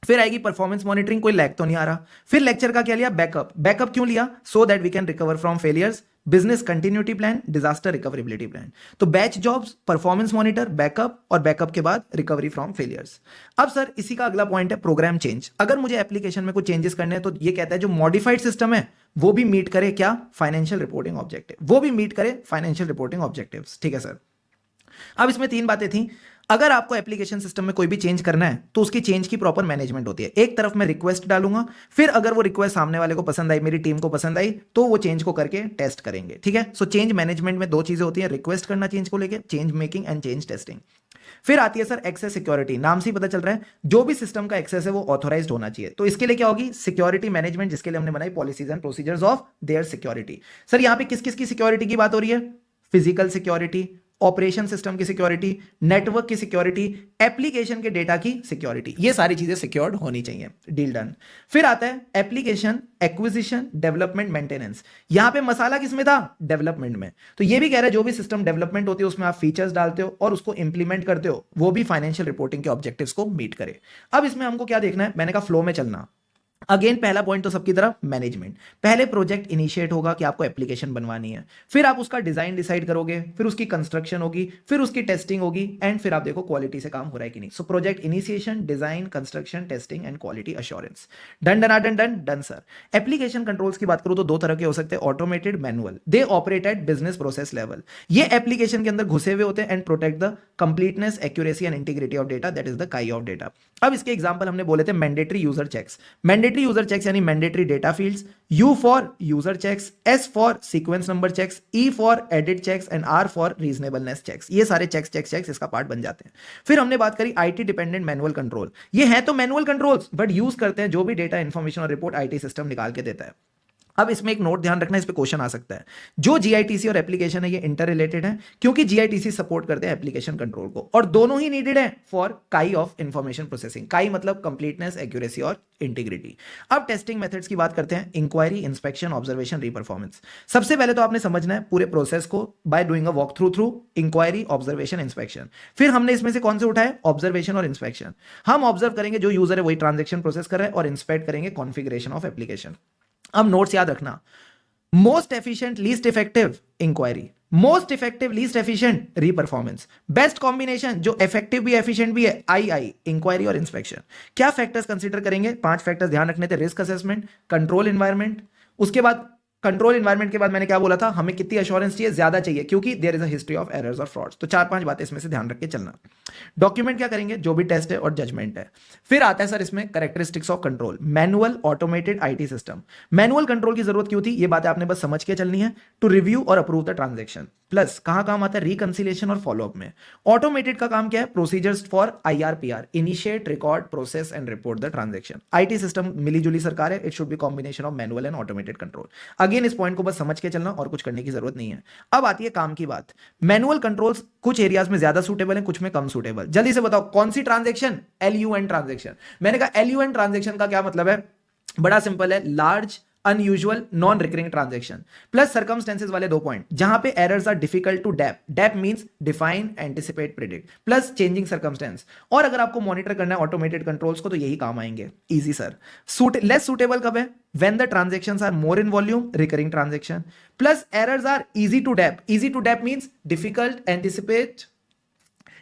फिर आएगी परफॉर्मेंस मॉनिटरिंग, कोई लैग तो नहीं आ रहा। फिर लेक्चर का क्या लिया? बैकअप। बैकअप क्यों लिया? So that we can recover from failures, business continuity plan, disaster recoverability plan. तो batch jobs, performance monitor, backup, और बैकअप के बाद रिकवरी फ्रॉम फेलियर्स। अब सर इसी का अगला पॉइंट है प्रोग्राम चेंज। अगर मुझे एप्लीकेशन में कुछ चेंजेस करने हैं तो ये कहता है जो मॉडिफाइड सिस्टम है वो भी मीट करे क्या? फाइनेंशियल रिपोर्टिंग ऑब्जेक्टिव, वो भी मीट करे फाइनेंशियल रिपोर्टिंग ऑब्जेक्टिव्स। ठीक है सर। अब इसमें तीन बातें थी। अगर आपको एप्लीकेशन सिस्टम में कोई भी चेंज करना है तो उसकी चेंज की प्रॉपर मैनेजमेंट होती है। एक तरफ मैं रिक्वेस्ट डालूंगा, फिर अगर वो रिक्वेस्ट सामने वाले को पसंद आई, मेरी टीम को पसंद आई, तो वो चेंज को करके टेस्ट करेंगे। ठीक है। सो चेंज मैनेजमेंट में दो चीजें होती हैं, रिक्वेस्ट करना चेंज को लेके, change making and change testing. फिर आती है सर एक्सेस सिक्योरिटी। नाम से ही पता चल रहा है जो भी सिस्टम का एक्सेस है वो ऑथोराइज्ड होना चाहिए। तो इसके लिए क्या होगी? सिक्योरिटी मैनेजमेंट, जिसके लिए हमने बनाई policies and procedures of their security. Sir यहां पे किस किस की सिक्योरिटी की बात हो रही है? फिजिकल सिक्योरिटी, ऑपरेशन सिस्टम की सिक्योरिटी, नेटवर्क की सिक्योरिटी, एप्लीकेशन के डेटा की सिक्योरिटी। ये सारी चीजें सिक्योर्ड होनी चाहिए। Deal done. फिर आता है एप्लीकेशन एक्विजिशन, डेवलपमेंट, मेंटेनेंस। यहां पे मसाला किसमें था? डेवलपमेंट में। तो ये भी कह रहा है जो भी सिस्टम डेवलपमेंट होती है उसमें आप फीचर्स डालते हो और उसको इंप्लीमेंट करते हो, वो भी फाइनेंशियल रिपोर्टिंग के ऑब्जेक्टिव्स को मीट करे। अब इसमें हमको क्या देखना है? मैंने कहा फ्लो में चलना। अगेन पहला पॉइंट तो सबकी तरह मैनेजमेंट। पहले प्रोजेक्ट इनिशिएट होगा कि आपको एप्लीकेशन बनवानी है, फिर आप उसका डिजाइन डिसाइड करोगे, फिर उसकी कंस्ट्रक्शन होगी, फिर उसकी टेस्टिंग होगी, एंड फिर आप देखो क्वालिटी से काम हो रहा है कि नहीं। So project initiation, design, construction, testing and quality assurance. Done done done done done sir. Application controls की बात करूं तो दो तरह के हो सकते हैं, automated, manual. They operate at business process level. ये एप्लीकेशन के अंदर घुसे हुए होते हैं and protect the completeness, accuracy and integrity of data, that is the CAI of data. अब इसके एग्जांपल हमने बोले थे mandatory user checks. Mandatory user checks यानी mandatory data fields, U for user checks, S for sequence number checks, E for edit checks and R for reasonableness checks. ये सारे checks इसका part बन जाते हैं। फिर हमने बात करी आईटी डिपेंडेंट मैनुअल कंट्रोल। ये है तो मैनुअल कंट्रोल्स बट यूज करते हैं जो भी डेटा इंफॉर्मेशन और रिपोर्ट आईटी सिस्टम निकाल के देता है। अब इसमें एक नोट ध्यान रखना, इस पे क्वेश्चन आ सकता है। जो जीआईटीसी और एप्लीकेशन है ये इंटर रिलेटेड है, क्योंकि जीआईटीसी सपोर्ट करते हैं एप्लीकेशन कंट्रोल को, और दोनों ही नीडेड है फॉर काई ऑफ इंफॉर्मेशन प्रोसेसिंग। काई मतलब कंप्लीटनेस, एक्यूरेसी और इंटीग्रिटी। अब टेस्टिंग मेथड्स की बात करते हैं, इंक्वायरी, इंस्पेक्शन, ऑब्जर्वेशन, रीपरफॉर्मेंस। सबसे पहले तो आपने समझना है पूरे प्रोसेस को by doing a walk through inquiry, observation, inspection. फिर हमने इसमें से कौन से उठाए? ऑब्जर्वेशन और इंस्पेक्शन। हम ऑब्जर्व करेंगे जो यूजर है वही ट्रांजेक्शन प्रोसेस कर रहा है, और इंस्पेक्ट करेंगे कॉन्फिगरेशन ऑफ एप्लीकेशन। अब नोट्स याद रखना, most efficient least effective inquiry, most effective least efficient reperformance, best combination जो इफेक्टिव भी एफिशिएंट भी है आई इंक्वायरी और इंस्पेक्शन। क्या फैक्टर्स कंसीडर करेंगे? 5 फैक्टर्स ध्यान रखने थे। रिस्क असेसमेंट, कंट्रोल एनवायरनमेंट, उसके बाद कंट्रोल एनवायरनमेंट के बाद मैंने क्या बोला था? हमें कितनी अश्योरेंस चाहिए? ज्यादा चाहिए, क्योंकि there is a history of errors और फ्रॉड्स। तो 4-5 बातें इसमें से ध्यान रख के चलना। डॉक्यूमेंट क्या करेंगे? जो भी टेस्ट है और जजमेंट है। फिर आता है सर इसमें characteristics of control, manual, automated, IT system. Manual control की जरूरत क्यों थी? ये बातें आपने बस समझ के चलनी है, टू रिव्यू और अप्रूव द ट्रांजेक्शन। प्लस कहां काम आता है? रिकंसिलिएशन और फॉलोअप में। ऑटोमेटेड का काम क्या है? Procedures for IRPR, initiate, record, process and report the transaction. IT system मिलीजुली सरकार है, it should be combination of manual and automated control. Again इस पॉइंट को बस समझ के चलना और कुछ करने की जरूरत नहीं है। अब आती है काम की बात। मैनुअल कंट्रोल्स कुछ एरियाज में ज्यादा सूटेबल है, कुछ में कम सूटेबल। जल्दी से बताओ कौन सी ट्रांजेक्शन? एलयूएन ट्रांजेक्शन। मैंने कहा एलयूएन ट्रांजेक्शन का क्या मतलब है? बड़ा सिंपल है, large unusual non recurring transaction. Plus circumstances वाले 2 पॉइंट जहां पे errors are difficult to DAP. DAP means define, anticipate, predict, plus changing circumstance. और अगर आपको मॉनिटर करना है ऑटोमेटेड कंट्रोल्स को तो यही काम आएंगे। Easy sir. लेस सूटेबल कब है? when the transactions are more in volume, recurring transaction, plus errors are easy to dap. Easy to dap means difficult, anticipate,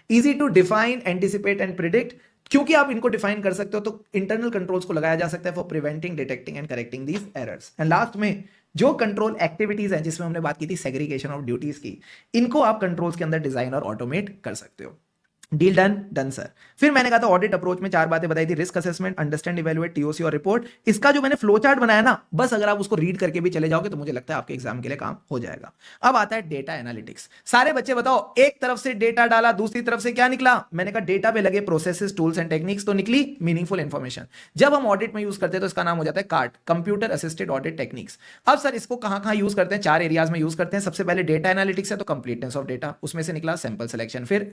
easy to define, anticipate and predict. क्योंकि आप इनको define कर सकते हो तो internal controls को लगाया जा सकता है for preventing, detecting and correcting these errors. And last में जो कंट्रोल एक्टिविटीज हैं जिसमें हमने बात की थी सेग्रीगेशन ऑफ ड्यूटीज की, इनको आप कंट्रोल्स के अंदर डिजाइन और ऑटोमेट कर सकते हो। Deal done done sir. फिर मैंने कहा था ऑडिट अप्रोच में 4 बातें बताई थी, risk assessment, understand, evaluate, TOC और रिपोर्ट। इसका जो मैंने फ्लो चार्ट बनाया ना, बस अगर आप उसको रीड करके भी चले जाओगे तो मुझे लगता है आपके एग्जाम के लिए काम हो जाएगा। अब आता है डेटा एनालिटिक्स। सारे बच्चे बताओ, एक तरफ से डेटा डाला, दूसरी तरफ से क्या निकला? मैंने कहा डेटा पे लगे प्रोसेसेस, टूल्स एंड टेक्निक्स, तो निकली मीनिंगफुल इंफॉर्मेशन। जब हम ऑडिट में यूज करते हैं तो इसका नाम हो जाता है cart, computer assisted audit techniques. अब सर इसको कहां यूज करते हैं? 4 एरियाज में यूज करते हैं। सबसे पहले डेटा एनालिटिक्स है तो कंप्लीटनेस ऑफ डेटा, उसमें से निकला सैंपल सिलेक्शन। फिर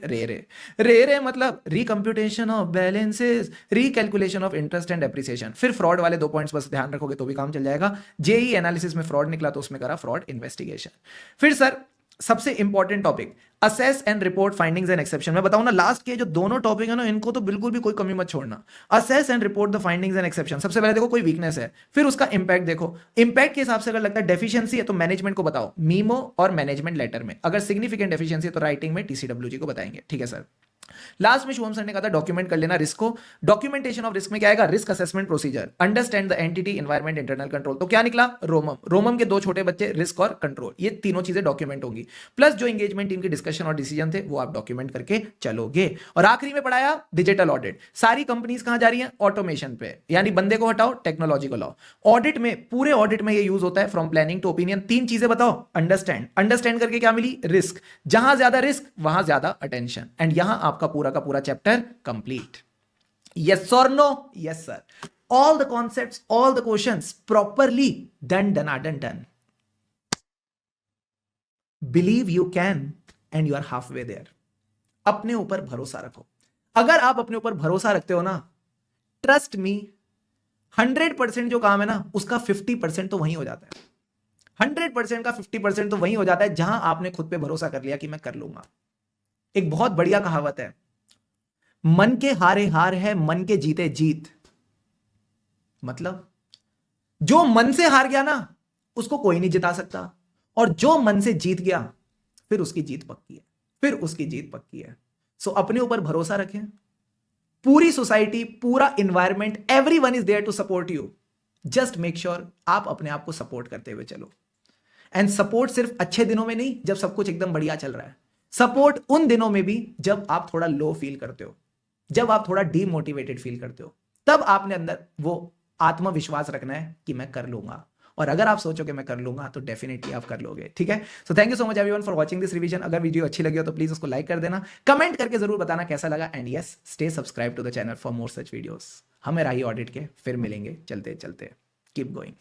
रे मतलब recomputation of balances, recalculation of interest and depreciation. फिर फ्रॉड वाले 2 पॉइंट्स बस ध्यान रखोगे तो भी काम चल जाएगा। जेई एनालिसिस में फ्रॉड निकला तो उसमें करा फ्रॉड इन्वेस्टिगेशन। फिर सर सबसे important topic assess and report findings and exception. मैं बताऊं ना, लास्ट के जो दोनों टॉपिक है ना, इनको तो बिल्कुल भी कोई कमी मत छोड़ना। Assess and report the findings and exception. सबसे पहले देखो कोई वीकनेस है, फिर उसका इंपैक्ट देखो। इंपैक्ट के हिसाब से अगर लगता है डेफिशिएंसी है तो मैनेजमेंट को बताओ, मीमो और मैनेजमेंट लेटर में। अगर सिग्निफिकेंट डेफिशिएंसी है तो राइटिंग में टीसीडब्ल्यूजी को बताएंगे। ठीक है सर। लास्ट में शुभम सर ने कहा था डॉक्यूमेंट कर लेना रिस्क को। डॉक्यूमेंटेशन ऑफ रिस्क में क्या आएगा? Risk assessment procedure, understand the entity, environment, internal control. तो क्या निकला? रोमम के 2 छोटे बच्चे, रिस्क और कंट्रोल। ये तीनों चीजें डॉक्यूमेंट होंगी। प्लस जो एंगेजमेंट टीम की डिस्कशन और डिसीजन थे वो आप डॉक्यूमेंट करके चलोगे। और आखिरी में पढ़ाया डिजिटल ऑडिट। सारी कंपनीज कहां जा रही हैं? ऑटोमेशन पे, यानी बंदे को हटाओ, टेक्नोलॉजी को लाओ। ऑडिट में, पूरे ऑडिट में ये यूज होता है, फ्रॉम प्लानिंग टू ओपिनियन। 3 चीजें बताओ। अंडरस्टैंड करके क्या मिली? रिस्क। जहां ज्यादा रिस्क वहां ज्यादा अटेंशन। एंड यहां आपका पूरा का पूरा chapter complete. Yes or no? Yes sir. All the concepts, all the questions properly done. Believe you can and you are halfway there. अपने ऊपर भरोसा रखो। अगर आप अपने ऊपर भरोसा रखते हो ना, ट्रस्ट मी, 100% जो काम है ना उसका 50% तो वहीं हो जाता है। 100% का 50% तो वहीं हो जाता है जहां आपने खुद पे भरोसा कर लिया कि मैं कर लूंगा। एक बहुत बढ़िया कहावत है, मन के हारे हार है, मन के जीते जीत। मतलब जो मन से हार गया ना उसको कोई नहीं जिता सकता, और जो मन से जीत गया फिर उसकी जीत पक्की है। सो अपने ऊपर भरोसा रखें। पूरी सोसाइटी, पूरा environment, everyone is there to support you. Just make sure आप अपने आप को सपोर्ट करते हुए चलो। एंड सपोर्ट सिर्फ अच्छे दिनों में नहीं, जब सब कुछ एकदम बढ़िया चल रहा है। सपोर्ट उन दिनों में भी जब आप थोड़ा लो फील करते हो, जब आप थोड़ा डीमोटिवेटेड फील करते हो, तब आपने अंदर वो आत्मविश्वास रखना है कि मैं कर लूंगा। और अगर आप सोचो कि मैं कर लूंगा तो डेफिनेटली आप कर लोगे। ठीक है। So thank you so much everyone for watching this revision. अगर वीडियो अच्छी लगी हो तो प्लीज उसको लाइक कर देना, कमेंट करके जरूर बताना कैसा लगा। And yes, stay subscribe to the channel for more such videos. हमें राही ऑडिट के फिर मिलेंगे चलते चलते। Keep going.